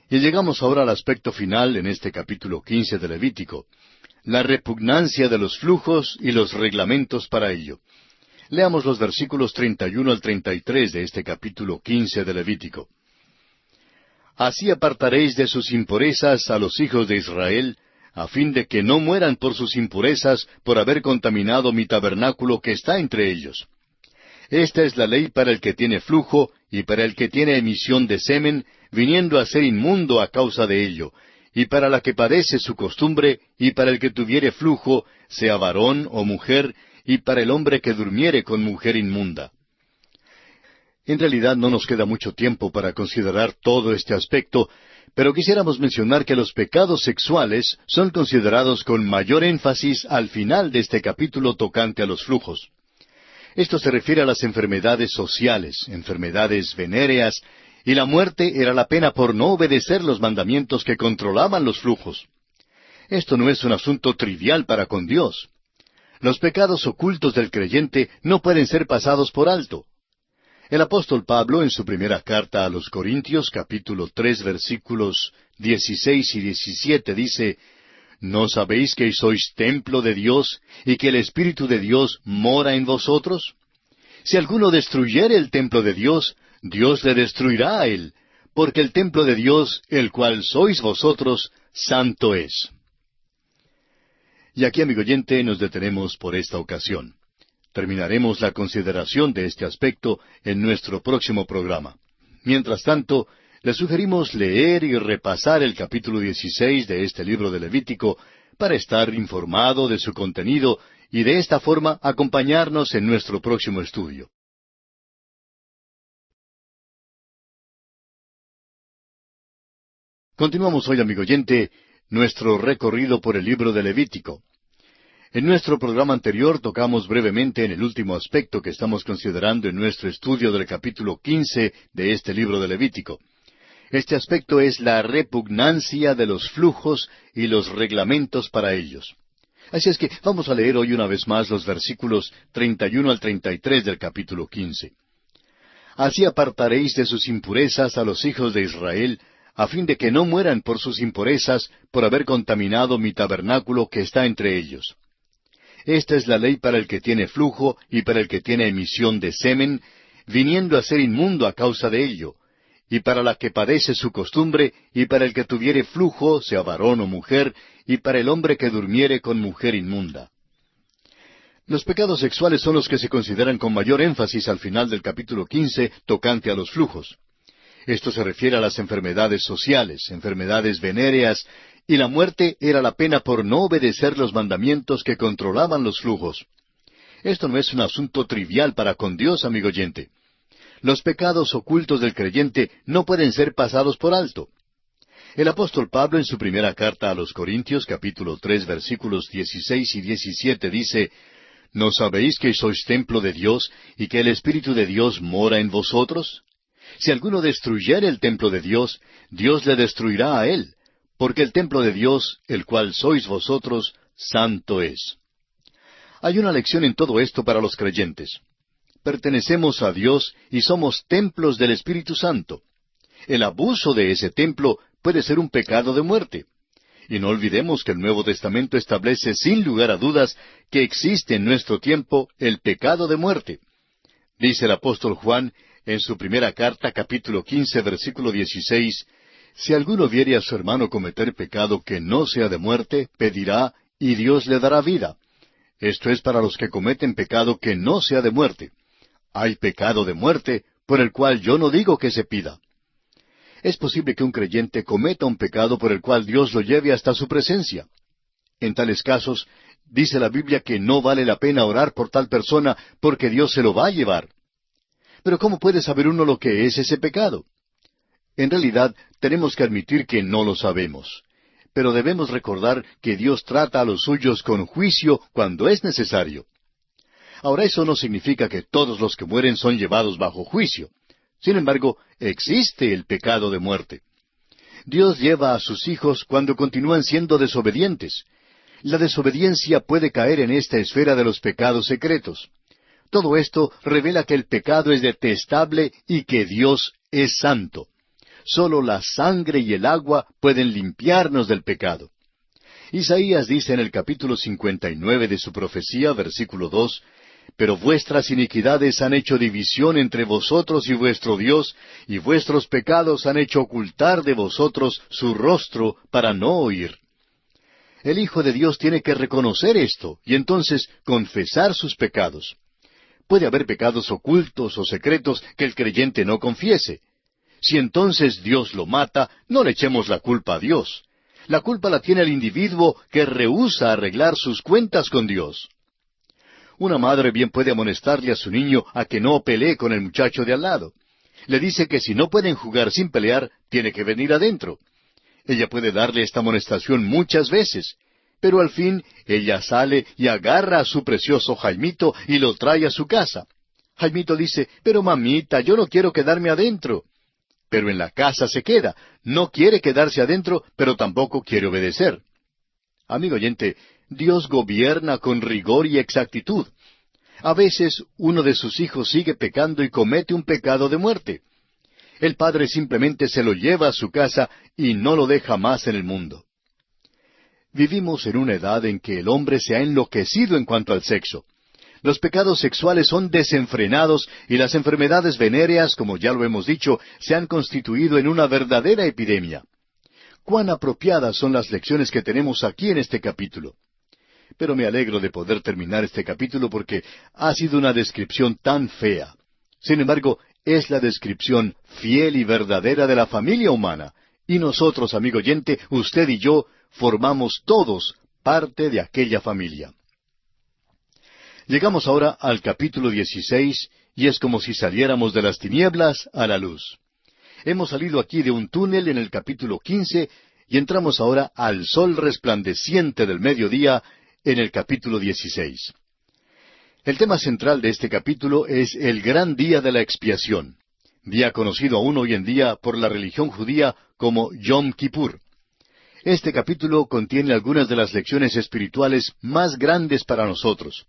Speaker 1: Y llegamos ahora al aspecto final en este capítulo 15 de Levítico, la repugnancia de los flujos y los reglamentos para ello. Leamos los versículos 31 al 33 de este capítulo 15 de Levítico. «Así apartaréis de sus impurezas a los hijos de Israel, a fin de que no mueran por sus impurezas por haber contaminado mi tabernáculo que está entre ellos. Esta es la ley para el que tiene flujo y para el que tiene emisión de semen, viniendo a ser inmundo a causa de ello, y para la que padece su costumbre, y para el que tuviere flujo, sea varón o mujer, y para el hombre que durmiere con mujer inmunda». En realidad no nos queda mucho tiempo para considerar todo este aspecto, pero quisiéramos mencionar que los pecados sexuales son considerados con mayor énfasis al final de este capítulo tocante a los flujos. Esto se refiere a las enfermedades sociales, enfermedades venéreas, y la muerte era la pena por no obedecer los mandamientos que controlaban los flujos. Esto no es un asunto trivial para con Dios. Los pecados ocultos del creyente no pueden ser pasados por alto. El apóstol Pablo, en su primera carta a los Corintios, capítulo 3, versículos 16 y 17, dice: «¿No sabéis que sois templo de Dios, y que el Espíritu de Dios mora en vosotros? Si alguno destruyere el templo de Dios, Dios le destruirá a él, porque el templo de Dios, el cual sois vosotros, santo es. Y aquí, amigo oyente, nos detenemos por esta ocasión. Terminaremos la consideración de este aspecto en nuestro próximo programa. Mientras tanto, le sugerimos leer y repasar el capítulo 16 de este libro de Levítico para estar informado de su contenido y de esta forma acompañarnos en nuestro próximo estudio. Continuamos hoy, amigo oyente, nuestro recorrido por el libro de Levítico. En nuestro programa anterior tocamos brevemente en el último aspecto que estamos considerando en nuestro estudio del capítulo 15 de este libro de Levítico. Este aspecto es la repugnancia de los flujos y los reglamentos para ellos. Así es que vamos a leer hoy una vez más los versículos 31 al 33 del capítulo 15. Así apartaréis de sus impurezas a los hijos de Israel, a fin de que no mueran por sus impurezas, por haber contaminado mi tabernáculo que está entre ellos. Esta es la ley para el que tiene flujo y para el que tiene emisión de semen, viniendo a ser inmundo a causa de ello, y para la que padece su costumbre, y para el que tuviere flujo, sea varón o mujer, y para el hombre que durmiere con mujer inmunda. Los pecados sexuales son los que se consideran con mayor énfasis al final del capítulo 15, tocante a los flujos. Esto se refiere a las enfermedades sociales, enfermedades venéreas, y la muerte era la pena por no obedecer los mandamientos que controlaban los flujos. Esto no es un asunto trivial para con Dios, amigo oyente. Los pecados ocultos del creyente no pueden ser pasados por alto. El apóstol Pablo en su primera carta a los Corintios, capítulo 3, versículos 16 y 17, dice, ¿No sabéis que sois templo de Dios y que el Espíritu de Dios mora en vosotros? Si alguno destruyere el templo de Dios, Dios le destruirá a él, porque el templo de Dios, el cual sois vosotros, santo es. Hay una lección en todo esto para los creyentes. Pertenecemos a Dios y somos templos del Espíritu Santo. El abuso de ese templo puede ser un pecado de muerte. Y no olvidemos que el Nuevo Testamento establece sin lugar a dudas que existe en nuestro tiempo el pecado de muerte. Dice el apóstol Juan en su primera carta, capítulo 15, versículo 16, si alguno viere a su hermano cometer pecado que no sea de muerte, pedirá, y Dios le dará vida. Esto es para los que cometen pecado que no sea de muerte. Hay pecado de muerte, por el cual yo no digo que se pida. Es posible que un creyente cometa un pecado por el cual Dios lo lleve hasta su presencia. En tales casos, dice la Biblia que no vale la pena orar por tal persona porque Dios se lo va a llevar. Pero ¿cómo puede saber uno lo que es ese pecado? En realidad, tenemos que admitir que no lo sabemos. Pero debemos recordar que Dios trata a los suyos con juicio cuando es necesario. Ahora, eso no significa que todos los que mueren son llevados bajo juicio. Sin embargo, existe el pecado de muerte. Dios lleva a sus hijos cuando continúan siendo desobedientes. La desobediencia puede caer en esta esfera de los pecados secretos. Todo esto revela que el pecado es detestable y que Dios es santo. Solo la sangre y el agua pueden limpiarnos del pecado. Isaías dice en el capítulo 59 de su profecía, versículo 2, pero vuestras iniquidades han hecho división entre vosotros y vuestro Dios, y vuestros pecados han hecho ocultar de vosotros su rostro para no oír. El Hijo de Dios tiene que reconocer esto, y entonces confesar sus pecados. Puede haber pecados ocultos o secretos que el creyente no confiese. Si entonces Dios lo mata, no le echemos la culpa a Dios. La culpa la tiene el individuo que rehúsa arreglar sus cuentas con Dios. Una madre bien puede amonestarle a su niño a que no pelee con el muchacho de al lado. Le dice que si no pueden jugar sin pelear, tiene que venir adentro. Ella puede darle esta amonestación muchas veces, pero al fin ella sale y agarra a su precioso Jaimito y lo trae a su casa. Jaimito dice, pero mamita, yo no quiero quedarme adentro. Pero en la casa se queda, no quiere quedarse adentro, pero tampoco quiere obedecer. Amigo oyente, Dios gobierna con rigor y exactitud. A veces uno de sus hijos sigue pecando y comete un pecado de muerte. El padre simplemente se lo lleva a su casa y no lo deja más en el mundo. Vivimos en una edad en que el hombre se ha enloquecido en cuanto al sexo. Los pecados sexuales son desenfrenados y las enfermedades venéreas, como ya lo hemos dicho, se han constituido en una verdadera epidemia. cuán apropiadas son las lecciones que tenemos aquí en este capítulo. Pero me alegro de poder terminar este capítulo porque ha sido una descripción tan fea. Sin embargo, es la descripción fiel y verdadera de la familia humana. Y nosotros, amigo oyente, usted y yo, formamos todos parte de aquella familia. Llegamos ahora al capítulo 16, y es como si saliéramos de las tinieblas a la luz. Hemos salido aquí de un túnel en el capítulo 15, y entramos ahora al sol resplandeciente del mediodía en el capítulo 16. El tema central de este capítulo es el gran día de la expiación, día conocido aún hoy en día por la religión judía como Yom Kippur. Este capítulo contiene algunas de las lecciones espirituales más grandes para nosotros.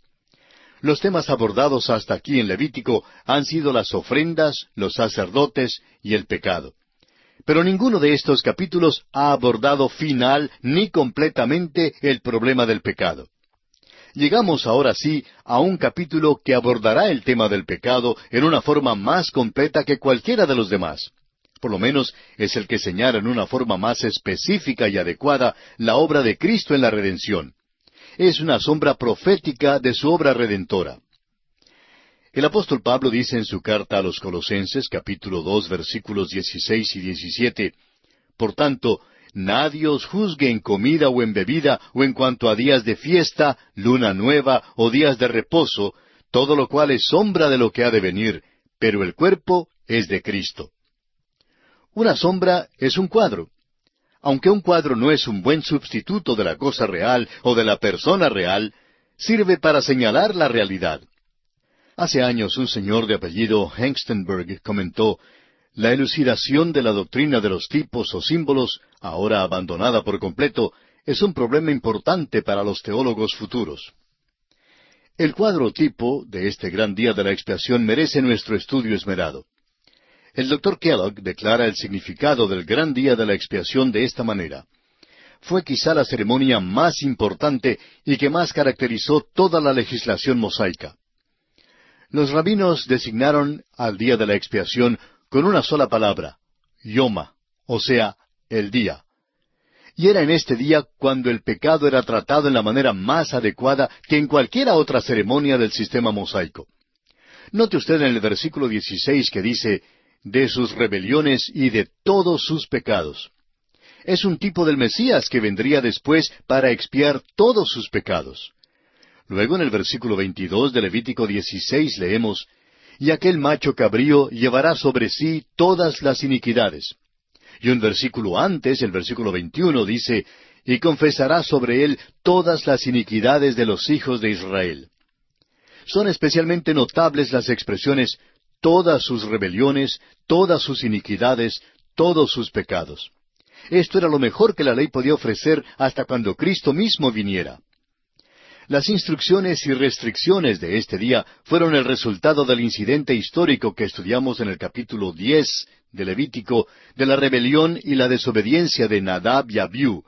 Speaker 1: Los temas abordados hasta aquí en Levítico han sido las ofrendas, los sacerdotes y el pecado. Pero ninguno de estos capítulos ha abordado final ni completamente el problema del pecado. Llegamos ahora sí a un capítulo que abordará el tema del pecado en una forma más completa que cualquiera de los demás. Por lo menos es el que señala en una forma más específica y adecuada la obra de Cristo en la redención. Es una sombra profética de su obra redentora. El apóstol Pablo dice en su carta a los Colosenses, capítulo 2, versículos 16 y 17, Por tanto, nadie os juzgue en comida o en bebida, o en cuanto a días de fiesta, luna nueva, o días de reposo, todo lo cual es sombra de lo que ha de venir, pero el cuerpo es de Cristo. Una sombra es un cuadro. Aunque un cuadro no es un buen sustituto de la cosa real o de la persona real, sirve para señalar la realidad. Hace años un señor de apellido Hengstenberg comentó, la elucidación de la doctrina de los tipos o símbolos, ahora abandonada por completo, es un problema importante para los teólogos futuros. El cuadro tipo de este gran día de la expiación merece nuestro estudio esmerado. El Dr. Kellogg declara el significado del gran día de la expiación de esta manera. Fue quizá la ceremonia más importante y que más caracterizó toda la legislación mosaica. Los rabinos designaron al día de la expiación con una sola palabra, yoma, o sea, el día. Y era en este día cuando el pecado era tratado en la manera más adecuada que en cualquiera otra ceremonia del sistema mosaico. Note usted en el versículo 16 que dice, de sus rebeliones y de todos sus pecados. Es un tipo del Mesías que vendría después para expiar todos sus pecados. Luego en el versículo 22 de Levítico 16 leemos, y aquel macho cabrío llevará sobre sí todas las iniquidades. Y un versículo antes, el versículo 21, dice, y confesará sobre él todas las iniquidades de los hijos de Israel. Son especialmente notables las expresiones todas sus rebeliones, todas sus iniquidades, todos sus pecados. Esto era lo mejor que la ley podía ofrecer hasta cuando Cristo mismo viniera. Las instrucciones y restricciones de este día fueron el resultado del incidente histórico que estudiamos en el capítulo 10 de Levítico, de la rebelión y la desobediencia de Nadab y Abiú,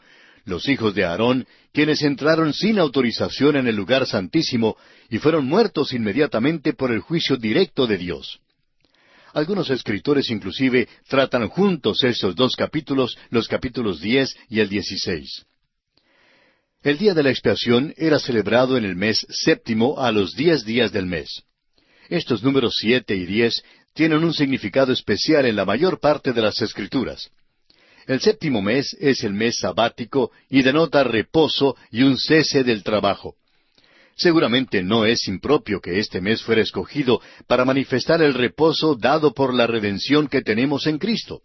Speaker 1: los hijos de Aarón, quienes entraron sin autorización en el lugar santísimo y fueron muertos inmediatamente por el juicio directo de Dios. Algunos escritores inclusive tratan juntos estos dos capítulos, los capítulos 10 y el 16. El día de la expiación era celebrado en el mes séptimo a los 10 días del mes. Estos números 7 y 10 tienen un significado especial en la mayor parte de las Escrituras. El séptimo mes es el mes sabático y denota reposo y un cese del trabajo. Seguramente no es impropio que este mes fuera escogido para manifestar el reposo dado por la redención que tenemos en Cristo.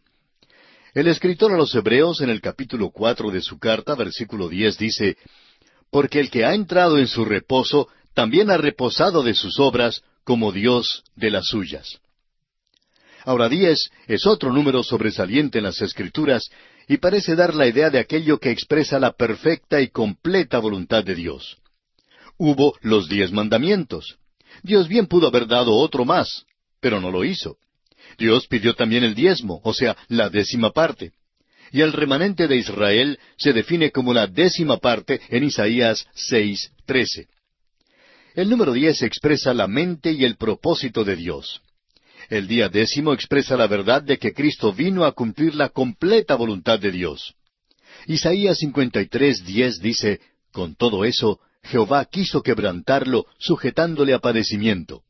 Speaker 1: El escritor a los Hebreos en el capítulo 4 de su carta, versículo 10, dice, porque el que ha entrado en su reposo también ha reposado de sus obras, como Dios de las suyas. Ahora 10 es otro número sobresaliente en las Escrituras y parece dar la idea de aquello que expresa la perfecta y completa voluntad de Dios. Hubo los 10 mandamientos. Dios bien pudo haber dado otro más, pero no lo hizo. Dios pidió también el diezmo, o sea, la 10ª parte. Y el remanente de Israel se define como la 10ª parte en Isaías 6:13. El número 10 expresa la mente y el propósito de Dios. El día 10º expresa la verdad de que Cristo vino a cumplir la completa voluntad de Dios. Isaías 53:10 dice, con todo eso, Jehová quiso quebrantarlo, sujetándole a padecimiento.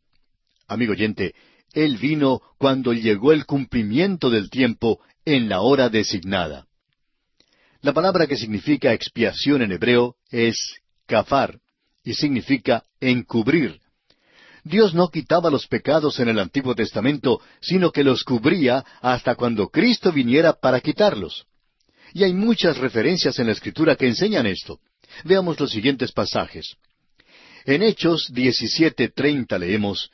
Speaker 1: Amigo oyente, Él vino cuando llegó el cumplimiento del tiempo, en la hora designada. La palabra que significa expiación en hebreo es kafar, y significa encubrir. Dios no quitaba los pecados en el Antiguo Testamento, sino que los cubría hasta cuando Cristo viniera para quitarlos. Y hay muchas referencias en la Escritura que enseñan esto. Veamos los siguientes pasajes. En Hechos 17:30 leemos,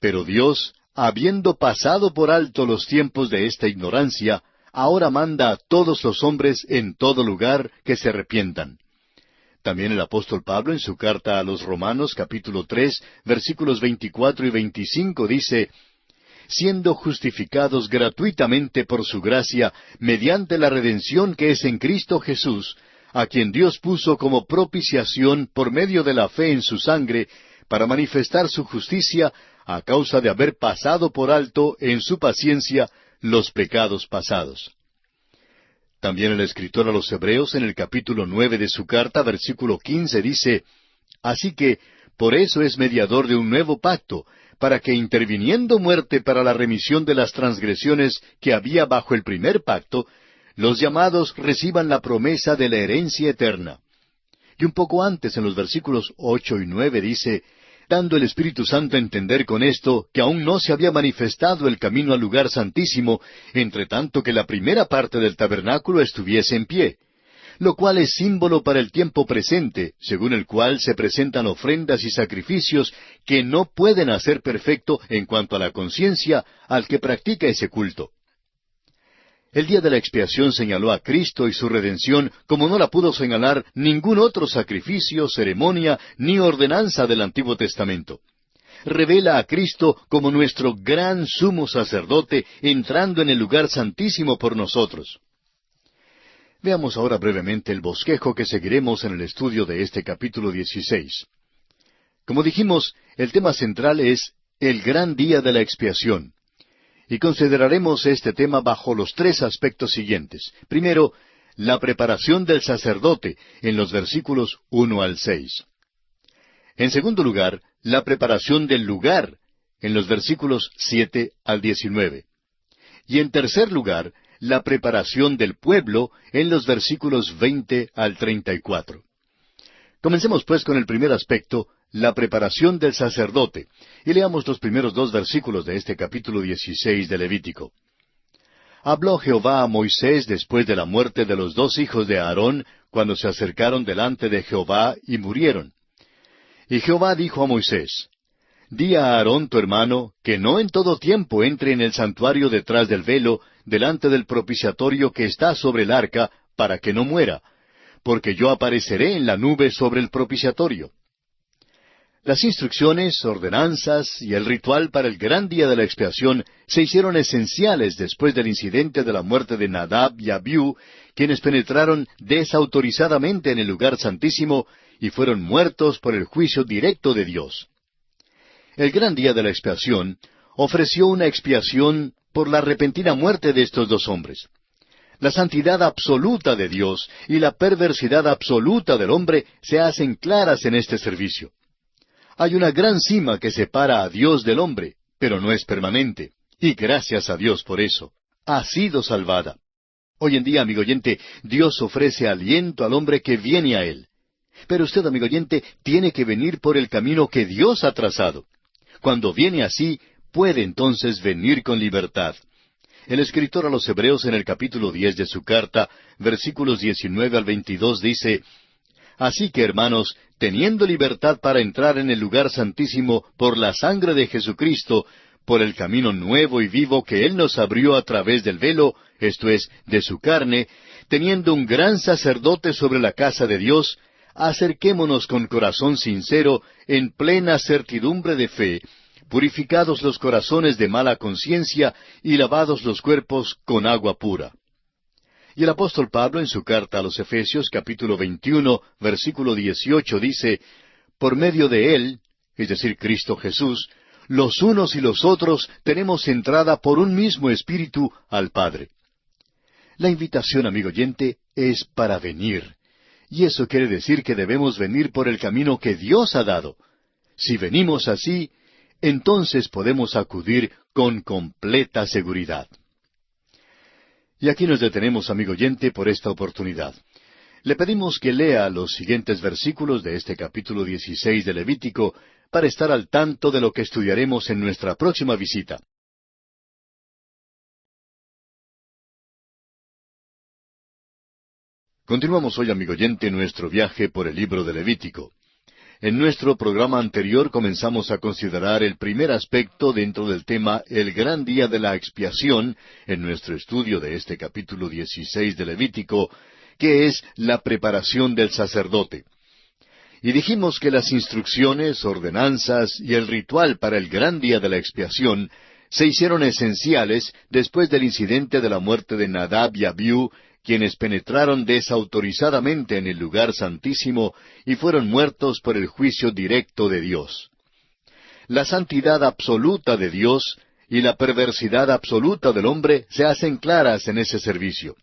Speaker 1: Pero Dios, habiendo pasado por alto los tiempos de esta ignorancia, ahora manda a todos los hombres en todo lugar que se arrepientan. También el apóstol Pablo en su carta a los Romanos capítulo 3, versículos 24 y 25 dice, siendo justificados gratuitamente por su gracia, mediante la redención que es en Cristo Jesús, a quien Dios puso como propiciación por medio de la fe en su sangre, para manifestar su justicia a causa de haber pasado por alto en su paciencia los pecados pasados. También el escritor a los Hebreos en el capítulo 9 de su carta, versículo 15, dice, Así que, por eso es mediador de un nuevo pacto, para que interviniendo muerte para la remisión de las transgresiones que había bajo el primer pacto, los llamados reciban la promesa de la herencia eterna. Y un poco antes, en los versículos 8 y 9, dice, dando el Espíritu Santo a entender con esto que aún no se había manifestado el camino al lugar santísimo, entre tanto que la primera parte del tabernáculo estuviese en pie, lo cual es símbolo para el tiempo presente, según el cual se presentan ofrendas y sacrificios que no pueden hacer perfecto en cuanto a la conciencia al que practica ese culto. El día de la expiación señaló a Cristo y su redención como no la pudo señalar ningún otro sacrificio, ceremonia, ni ordenanza del Antiguo Testamento. Revela a Cristo como nuestro gran sumo sacerdote entrando en el lugar santísimo por nosotros. Veamos ahora brevemente el bosquejo que seguiremos en el estudio de este capítulo 16. Como dijimos, el tema central es el gran día de la expiación. Y consideraremos este tema bajo los tres aspectos siguientes. Primero, la preparación del sacerdote, en los versículos 1 al 6. En segundo lugar, la preparación del lugar, en los versículos 7 al 19. Y en tercer lugar, la preparación del pueblo, en los versículos 20 al 34. Comencemos pues con el primer aspecto, la preparación del sacerdote, y leamos los primeros dos versículos de este capítulo 16 de Levítico. Habló Jehová a Moisés después de la muerte de los dos hijos de Aarón, cuando se acercaron delante de Jehová y murieron. Y Jehová dijo a Moisés, Di a Aarón tu hermano, que no en todo tiempo entre en el santuario detrás del velo, delante del propiciatorio que está sobre el arca, para que no muera, porque yo apareceré en la nube sobre el propiciatorio. Las instrucciones, ordenanzas y el ritual para el gran día de la expiación se hicieron esenciales después del incidente de la muerte de Nadab y Abiú, quienes penetraron desautorizadamente en el lugar santísimo y fueron muertos por el juicio directo de Dios. El gran día de la expiación ofreció una expiación por la repentina muerte de estos dos hombres. La santidad absoluta de Dios y la perversidad absoluta del hombre se hacen claras en este servicio. Hay una gran cima que separa a Dios del hombre, pero no es permanente. Y gracias a Dios por eso. Ha sido salvada. Hoy en día, amigo oyente, Dios ofrece aliento al hombre que viene a Él. Pero usted, amigo oyente, tiene que venir por el camino que Dios ha trazado. Cuando viene así, puede entonces venir con libertad. El escritor a los Hebreos en el capítulo 10 de su carta, versículos 19 al 22 dice, Así que, hermanos, teniendo libertad para entrar en el lugar santísimo por la sangre de Jesucristo, por el camino nuevo y vivo que Él nos abrió a través del velo, esto es, de su carne, teniendo un gran sacerdote sobre la casa de Dios, acerquémonos con corazón sincero, en plena certidumbre de fe, purificados los corazones de mala conciencia y lavados los cuerpos con agua pura. Y el apóstol Pablo en su carta a los Efesios capítulo 21, versículo 18 dice, Por medio de Él, es decir, Cristo Jesús, los unos y los otros tenemos entrada por un mismo Espíritu al Padre. La invitación, amigo oyente, es para venir. Y eso quiere decir que debemos venir por el camino que Dios ha dado. Si venimos así, entonces podemos acudir con completa seguridad. Y aquí nos detenemos, amigo oyente, por esta oportunidad. Le pedimos que lea los siguientes versículos de este capítulo 16 de Levítico para estar al tanto de lo que estudiaremos en nuestra próxima visita. Continuamos hoy, amigo oyente, nuestro viaje por el libro de Levítico. En nuestro programa anterior comenzamos a considerar el primer aspecto dentro del tema El gran día de la expiación, en nuestro estudio de este capítulo 16 de Levítico, que es la preparación del sacerdote. Y dijimos que las instrucciones, ordenanzas y el ritual para el gran día de la expiación se hicieron esenciales después del incidente de la muerte de Nadab y Abiú, quienes penetraron desautorizadamente en el lugar santísimo y fueron muertos por el juicio directo de Dios. La santidad absoluta de Dios y la perversidad absoluta del hombre se hacen claras en ese servicio.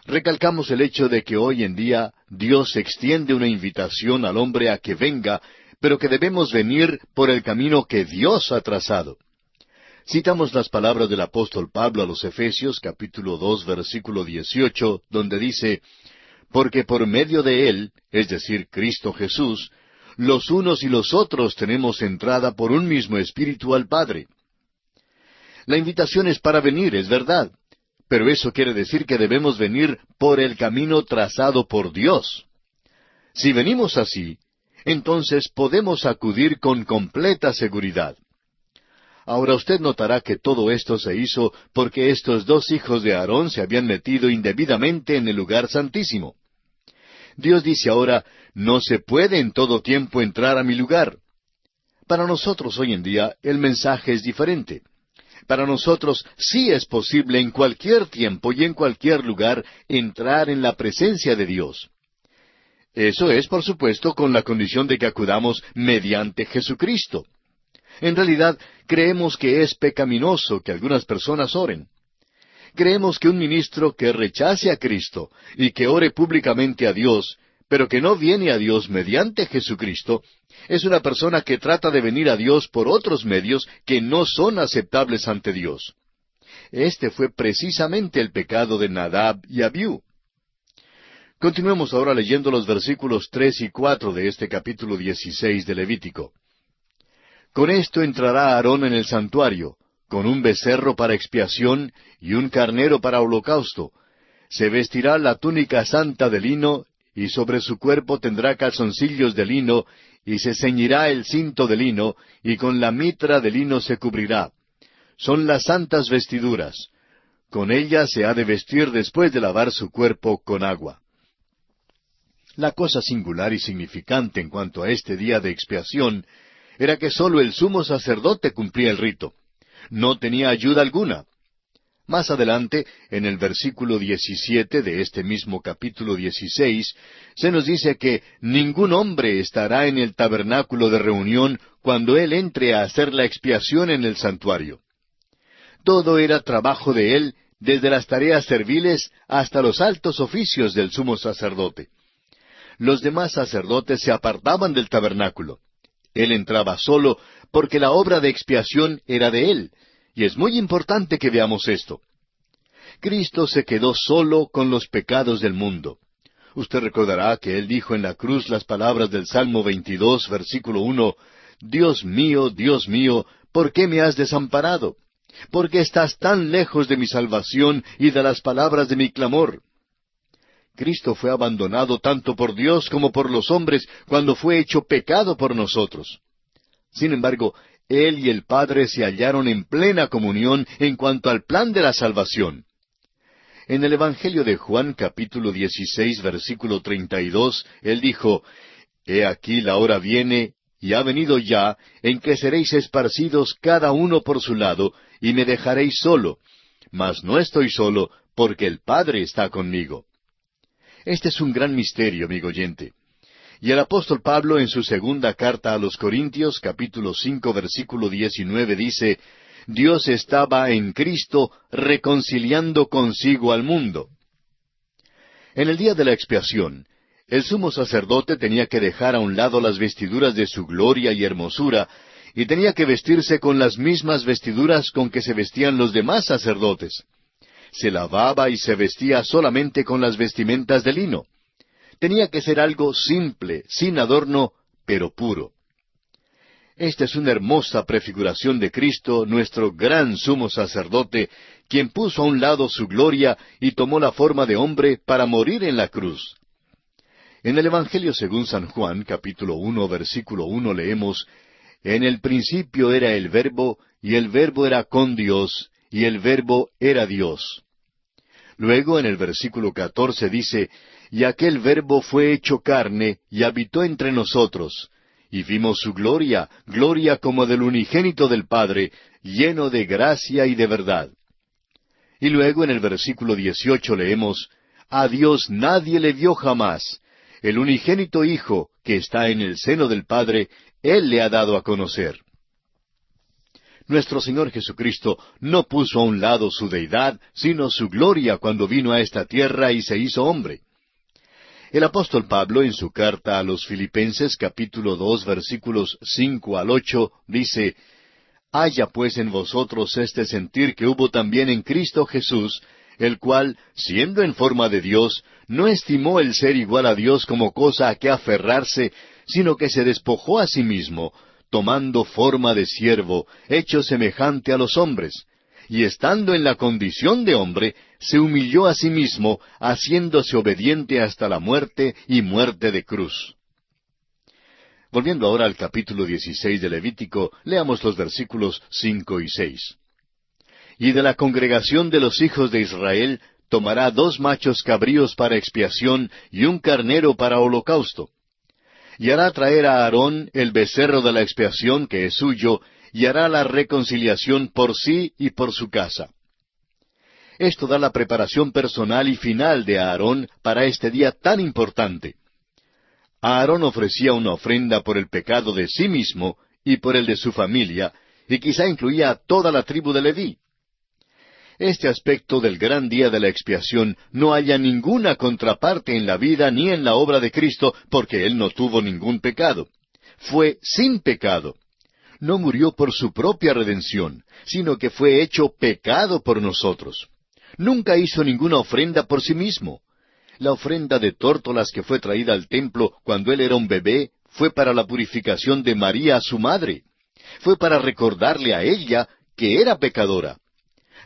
Speaker 1: Recalcamos el hecho de que hoy en día Dios extiende una invitación al hombre a que venga, pero que debemos venir por el camino que Dios ha trazado. Citamos las palabras del apóstol Pablo a los Efesios, capítulo 2, versículo 18, donde dice, «Porque por medio de Él, es decir, Cristo Jesús, los unos y los otros tenemos entrada por un mismo Espíritu al Padre». La invitación es para venir, es verdad, pero eso quiere decir que debemos venir por el camino trazado por Dios. Si venimos así, entonces podemos acudir con completa seguridad. Ahora usted notará que todo esto se hizo porque estos dos hijos de Aarón se habían metido indebidamente en el lugar santísimo. Dios dice ahora, no se puede en todo tiempo entrar a mi lugar. Para nosotros hoy en día el mensaje es diferente. Para nosotros sí es posible en cualquier tiempo y en cualquier lugar entrar en la presencia de Dios. Eso es, por supuesto, con la condición de que acudamos mediante Jesucristo. En realidad, creemos que es pecaminoso que algunas personas oren. Creemos que un ministro que rechace a Cristo y que ore públicamente a Dios, pero que no viene a Dios mediante Jesucristo, es una persona que trata de venir a Dios por otros medios que no son aceptables ante Dios. Este fue precisamente el pecado de Nadab y Abiú. Continuemos ahora leyendo los versículos 3 y 4 de este capítulo 16 de Levítico. Con esto entrará Aarón en el santuario, con un becerro para expiación y un carnero para holocausto. Se vestirá la túnica santa de lino, y sobre su cuerpo tendrá calzoncillos de lino, y se ceñirá el cinto de lino, y con la mitra de lino se cubrirá. Son las santas vestiduras. Con ellas se ha de vestir después de lavar su cuerpo con agua. La cosa singular y significante en cuanto a este día de expiación era que sólo el sumo sacerdote cumplía el rito. No tenía ayuda alguna. Más adelante, en el versículo 17 de este mismo capítulo 16, se nos dice que ningún hombre estará en el tabernáculo de reunión cuando él entre a hacer la expiación en el santuario. Todo era trabajo de él, desde las tareas serviles hasta los altos oficios del sumo sacerdote. Los demás sacerdotes se apartaban del tabernáculo. Él entraba solo porque la obra de expiación era de él, y es muy importante que veamos esto. Cristo se quedó solo con los pecados del mundo. Usted recordará que Él dijo en la cruz las palabras del Salmo 22, versículo 1, Dios mío, ¿por qué me has desamparado? ¿Por qué estás tan lejos de mi salvación y de las palabras de mi clamor? Cristo fue abandonado tanto por Dios como por los hombres cuando fue hecho pecado por nosotros. Sin embargo, Él y el Padre se hallaron en plena comunión en cuanto al plan de la salvación. En el Evangelio de Juan, capítulo 16, versículo 32, Él dijo, He aquí la hora viene, y ha venido ya, en que seréis esparcidos cada uno por su lado, y me dejaréis solo. Mas no estoy solo, porque el Padre está conmigo. Este es un gran misterio, amigo oyente. Y el apóstol Pablo en su segunda carta a los Corintios, capítulo 5, versículo 19, dice, Dios estaba en Cristo reconciliando consigo al mundo. En el día de la expiación, el sumo sacerdote tenía que dejar a un lado las vestiduras de su gloria y hermosura, y tenía que vestirse con las mismas vestiduras con que se vestían los demás sacerdotes. Se lavaba y se vestía solamente con las vestimentas de lino. Tenía que ser algo simple, sin adorno, pero puro. Esta es una hermosa prefiguración de Cristo, nuestro gran sumo sacerdote, quien puso a un lado su gloria y tomó la forma de hombre para morir en la cruz. En el Evangelio según San Juan, capítulo 1, versículo 1, leemos: En el principio era el Verbo, y el Verbo era con Dios, y el Verbo era Dios. Luego, en el versículo 14 dice: Y aquel Verbo fue hecho carne, y habitó entre nosotros, y vimos su gloria, gloria como del unigénito del Padre, lleno de gracia y de verdad. Y luego en el versículo 18 leemos: A Dios nadie le vio jamás. El unigénito Hijo, que está en el seno del Padre, Él le ha dado a conocer. Nuestro Señor Jesucristo no puso a un lado su deidad, sino su gloria cuando vino a esta tierra y se hizo hombre. El apóstol Pablo, en su carta a los Filipenses, capítulo 2, versículos 5 al 8, dice: Haya pues en vosotros este sentir que hubo también en Cristo Jesús, el cual, siendo en forma de Dios, no estimó el ser igual a Dios como cosa a que aferrarse, sino que se despojó a sí mismo, tomando forma de siervo, hecho semejante a los hombres, y estando en la condición de hombre, se humilló a sí mismo, haciéndose obediente hasta la muerte y muerte de cruz. Volviendo ahora al capítulo 16 de Levítico, leamos los versículos 5 y 6. Y de la congregación de los hijos de Israel tomará 2 machos cabríos para expiación y un carnero para holocausto. Y hará traer a Aarón el becerro de la expiación que es suyo, y hará la reconciliación por sí y por su casa. Esto da la preparación personal y final de Aarón para este día tan importante. Aarón ofrecía una ofrenda por el pecado de sí mismo y por el de su familia, y quizá incluía a toda la tribu de Leví. Este aspecto del gran día de la expiación no halla ninguna contraparte en la vida ni en la obra de Cristo, porque Él no tuvo ningún pecado. Fue sin pecado. No murió por su propia redención, sino que fue hecho pecado por nosotros. Nunca hizo ninguna ofrenda por sí mismo. La ofrenda de tórtolas que fue traída al templo cuando Él era un bebé fue para la purificación de María, su madre. Fue para recordarle a ella que era pecadora.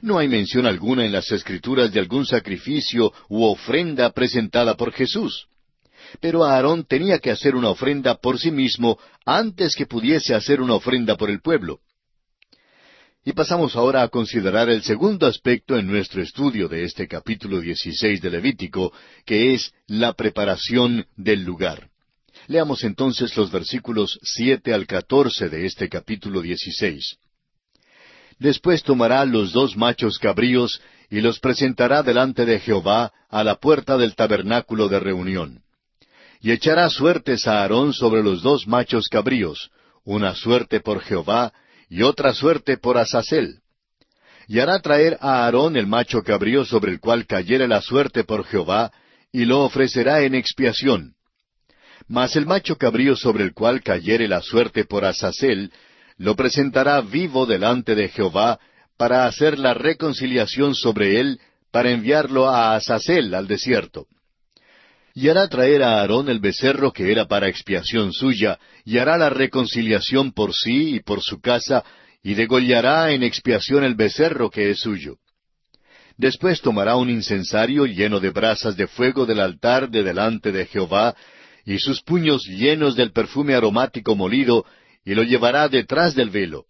Speaker 1: No hay mención alguna en las Escrituras de algún sacrificio u ofrenda presentada por Jesús. Pero Aarón tenía que hacer una ofrenda por sí mismo antes que pudiese hacer una ofrenda por el pueblo. Y pasamos ahora a considerar el segundo aspecto en nuestro estudio de este capítulo 16 de Levítico, que es la preparación del lugar. Leamos entonces los versículos 7 al 14 de este capítulo 16. Después tomará los 2 machos cabríos y los presentará delante de Jehová a la puerta del tabernáculo de reunión. Y echará suertes a Aarón sobre los 2 machos cabríos, una suerte por Jehová y otra suerte por Azazel. Y hará traer a Aarón el macho cabrío sobre el cual cayere la suerte por Jehová, y lo ofrecerá en expiación. Mas el macho cabrío sobre el cual cayere la suerte por Azazel, lo presentará vivo delante de Jehová, para hacer la reconciliación sobre él, para enviarlo a Azazel al desierto. Y hará traer a Aarón el becerro que era para expiación suya, y hará la reconciliación por sí y por su casa, y degollará en expiación el becerro que es suyo. Después tomará un incensario lleno de brasas de fuego del altar de delante de Jehová, y sus puños llenos del perfume aromático molido, y lo llevará detrás del velo.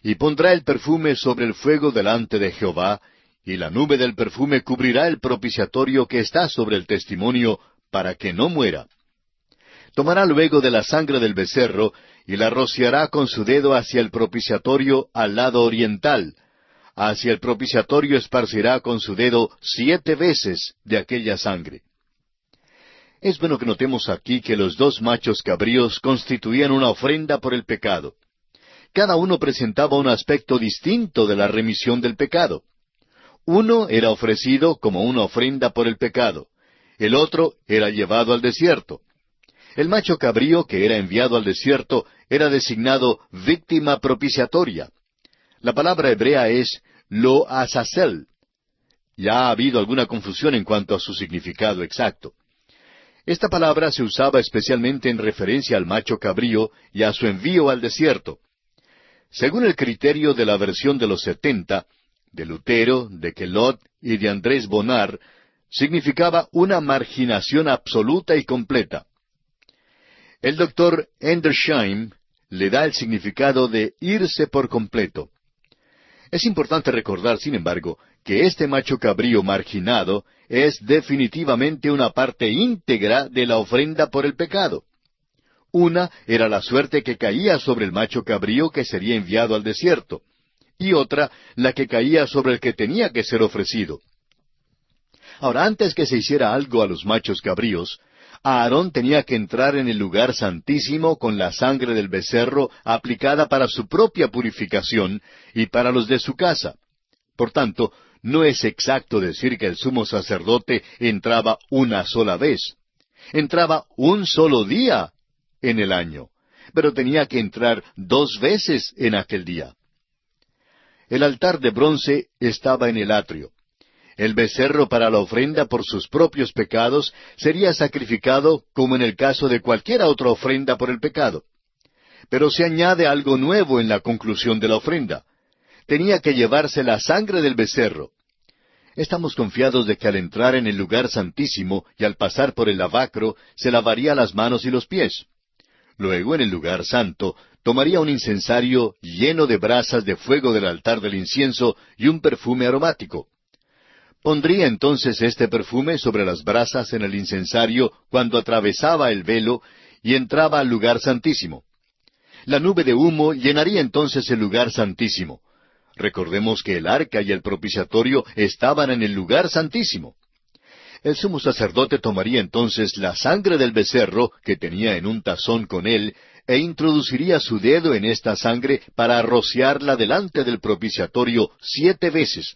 Speaker 1: Y pondrá el perfume sobre el fuego delante de Jehová, y la nube del perfume cubrirá el propiciatorio que está sobre el testimonio, para que no muera. Tomará luego de la sangre del becerro, y la rociará con su dedo hacia el propiciatorio al lado oriental. Hacia el propiciatorio esparcirá con su dedo 7 veces de aquella sangre. Es bueno que notemos aquí que los 2 machos cabríos constituían una ofrenda por el pecado. Cada uno presentaba un aspecto distinto de la remisión del pecado. Uno era ofrecido como una ofrenda por el pecado. El otro era llevado al desierto. El macho cabrío que era enviado al desierto era designado víctima propiciatoria. La palabra hebrea es lo azazel. Ya ha habido alguna confusión en cuanto a su significado exacto. Esta palabra se usaba especialmente en referencia al macho cabrío y a su envío al desierto. Según el criterio de la versión de los 70, de Lutero, de Queloz y de Andrés Bonar, significaba una marginación absoluta y completa. El doctor Endersheim le da el significado de irse por completo. Es importante recordar, sin embargo, que este macho cabrío marginado es definitivamente una parte íntegra de la ofrenda por el pecado. Una era la suerte que caía sobre el macho cabrío que sería enviado al desierto, y otra la que caía sobre el que tenía que ser ofrecido. Ahora, antes que se hiciera algo a los machos cabríos, Aarón tenía que entrar en el lugar santísimo con la sangre del becerro aplicada para su propia purificación y para los de su casa. Por tanto, no es exacto decir que el sumo sacerdote entraba una sola vez. Entraba un solo día en el año, pero tenía que entrar 2 veces en aquel día. El altar de bronce estaba en el atrio. El becerro para la ofrenda por sus propios pecados sería sacrificado como en el caso de cualquier otra ofrenda por el pecado. Pero se añade algo nuevo en la conclusión de la ofrenda. Tenía que llevarse la sangre del becerro. Estamos confiados de que al entrar en el lugar santísimo y al pasar por el lavacro, se lavaría las manos y los pies. Luego, en el lugar santo, tomaría un incensario lleno de brasas de fuego del altar del incienso y un perfume aromático. Pondría entonces este perfume sobre las brasas en el incensario cuando atravesaba el velo y entraba al lugar santísimo. La nube de humo llenaría entonces el lugar santísimo. Recordemos que el arca y el propiciatorio estaban en el lugar santísimo. El sumo sacerdote tomaría entonces la sangre del becerro que tenía en un tazón con él e introduciría su dedo en esta sangre para rociarla delante del propiciatorio 7 veces.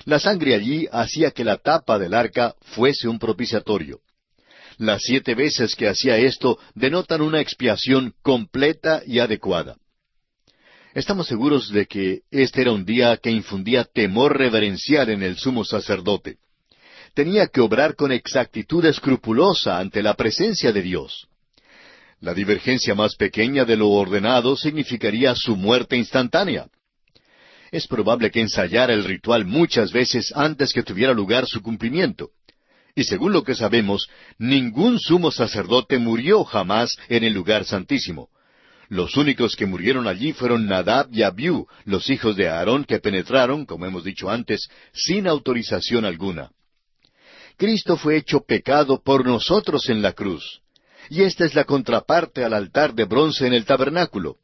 Speaker 1: La sangre allí hacía que la tapa del arca fuese un propiciatorio. Las 7 veces que hacía esto denotan una expiación completa y adecuada. Estamos seguros de que este era un día que infundía temor reverencial en el sumo sacerdote. Tenía que obrar con exactitud escrupulosa ante la presencia de Dios. La divergencia más pequeña de lo ordenado significaría su muerte instantánea. Es probable que ensayara el ritual muchas veces antes que tuviera lugar su cumplimiento. Y según lo que sabemos, ningún sumo sacerdote murió jamás en el lugar santísimo. Los únicos que murieron allí fueron Nadab y Abiú, los hijos de Aarón que penetraron, como hemos dicho antes, sin autorización alguna. Cristo fue hecho pecado por nosotros en la cruz. Y esta es la contraparte al altar de bronce en el tabernáculo.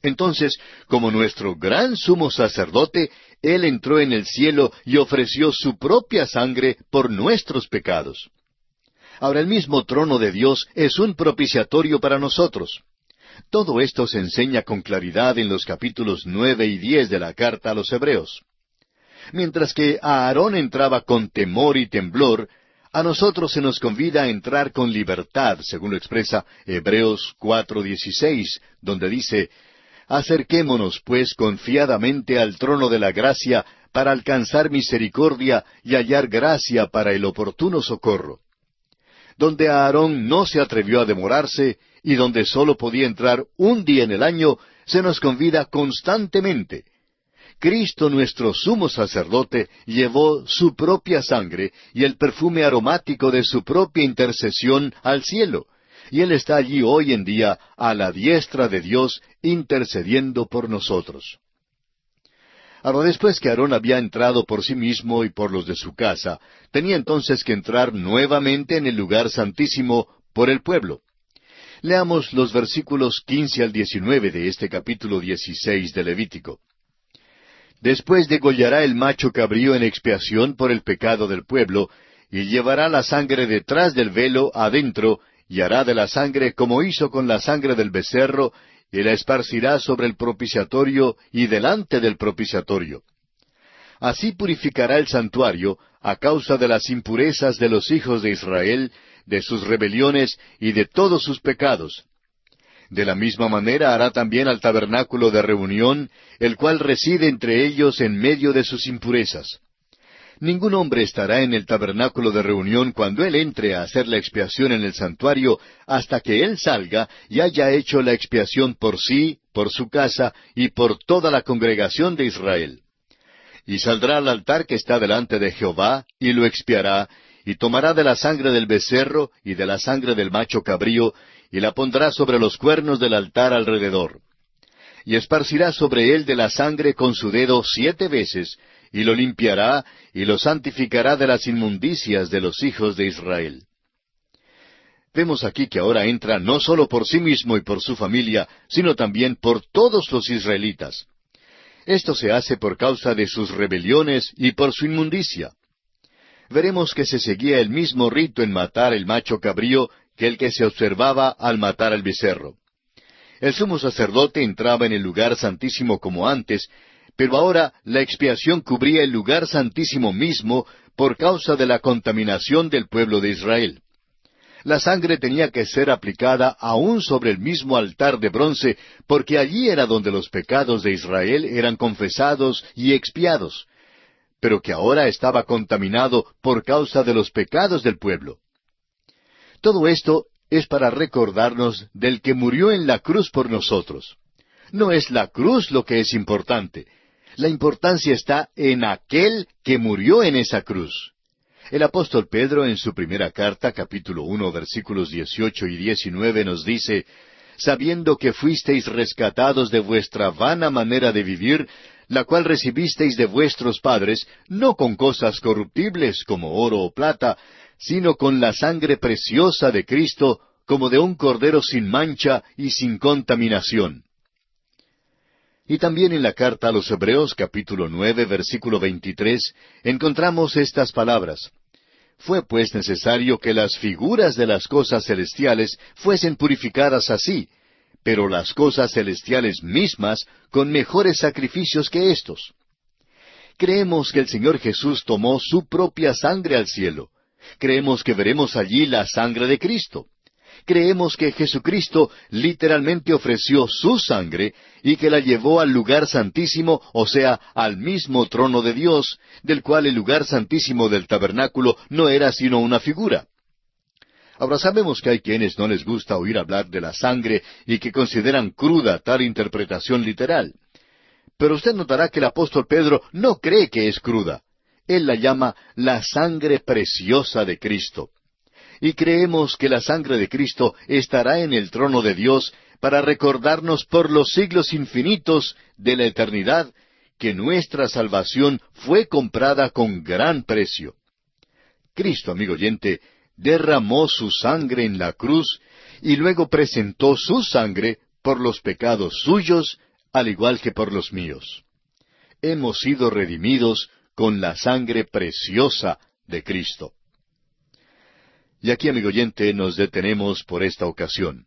Speaker 1: Entonces, como nuestro gran sumo sacerdote, Él entró en el cielo y ofreció su propia sangre por nuestros pecados. Ahora el mismo trono de Dios es un propiciatorio para nosotros. Todo esto se enseña con claridad en los capítulos 9 y 10 de la carta a los Hebreos. Mientras que a Aarón entraba con temor y temblor, a nosotros se nos convida a entrar con libertad, según lo expresa Hebreos 4:16, donde dice: Acerquémonos, pues, confiadamente al trono de la gracia, para alcanzar misericordia y hallar gracia para el oportuno socorro. Donde Aarón no se atrevió a demorarse, y donde sólo podía entrar un día en el año, se nos convida constantemente. Cristo nuestro sumo sacerdote llevó su propia sangre y el perfume aromático de su propia intercesión al cielo, y Él está allí hoy en día a la diestra de Dios intercediendo por nosotros. Ahora, después que Aarón había entrado por sí mismo y por los de su casa, tenía entonces que entrar nuevamente en el lugar santísimo por el pueblo. Leamos los versículos 15 al 19 de este capítulo 16 de Levítico. Después degollará el macho cabrío en expiación por el pecado del pueblo, y llevará la sangre detrás del velo adentro, y hará de la sangre como hizo con la sangre del becerro, y la esparcirá sobre el propiciatorio y delante del propiciatorio. Así purificará el santuario a causa de las impurezas de los hijos de Israel, de sus rebeliones y de todos sus pecados. De la misma manera hará también al tabernáculo de reunión, el cual reside entre ellos en medio de sus impurezas. Ningún hombre estará en el tabernáculo de reunión cuando él entre a hacer la expiación en el santuario, hasta que él salga y haya hecho la expiación por sí, por su casa y por toda la congregación de Israel. Y saldrá al altar que está delante de Jehová, y lo expiará, y tomará de la sangre del becerro y de la sangre del macho cabrío, y la pondrá sobre los cuernos del altar alrededor. Y esparcirá sobre él de la sangre con su dedo 7 veces, y lo limpiará, y lo santificará de las inmundicias de los hijos de Israel. Vemos aquí que ahora entra no solo por sí mismo y por su familia, sino también por todos los israelitas. Esto se hace por causa de sus rebeliones y por su inmundicia. Veremos que se seguía el mismo rito en matar el macho cabrío que el que se observaba al matar al becerro. El sumo sacerdote entraba en el lugar santísimo como antes, pero ahora la expiación cubría el lugar santísimo mismo por causa de la contaminación del pueblo de Israel. La sangre tenía que ser aplicada aún sobre el mismo altar de bronce, porque allí era donde los pecados de Israel eran confesados y expiados, pero que ahora estaba contaminado por causa de los pecados del pueblo. Todo esto es para recordarnos del que murió en la cruz por nosotros. No es la cruz lo que es importante. La importancia está en aquel que murió en esa cruz. El apóstol Pedro en su primera carta, capítulo 1, versículos 18 y 19, nos dice, «Sabiendo que fuisteis rescatados de vuestra vana manera de vivir, la cual recibisteis de vuestros padres, no con cosas corruptibles como oro o plata, sino con la sangre preciosa de Cristo, como de un cordero sin mancha y sin contaminación». Y también en la carta a los Hebreos, capítulo 9, versículo 23, encontramos estas palabras. «Fue pues necesario que las figuras de las cosas celestiales fuesen purificadas así, pero las cosas celestiales mismas con mejores sacrificios que éstos». Creemos que el Señor Jesús tomó su propia sangre al cielo. Creemos que veremos allí la sangre de Cristo. Creemos que Jesucristo literalmente ofreció su sangre y que la llevó al lugar santísimo, o sea, al mismo trono de Dios, del cual el lugar santísimo del tabernáculo no era sino una figura. Ahora sabemos que hay quienes no les gusta oír hablar de la sangre y que consideran cruda tal interpretación literal. Pero usted notará que el apóstol Pedro no cree que es cruda. Él la llama la sangre preciosa de Cristo. Y creemos que la sangre de Cristo estará en el trono de Dios para recordarnos por los siglos infinitos de la eternidad que nuestra salvación fue comprada con gran precio. Cristo, amigo oyente, derramó su sangre en la cruz y luego presentó su sangre por los pecados suyos, al igual que por los míos. Hemos sido redimidos con la sangre preciosa de Cristo. Y aquí, amigo oyente, nos detenemos por esta ocasión.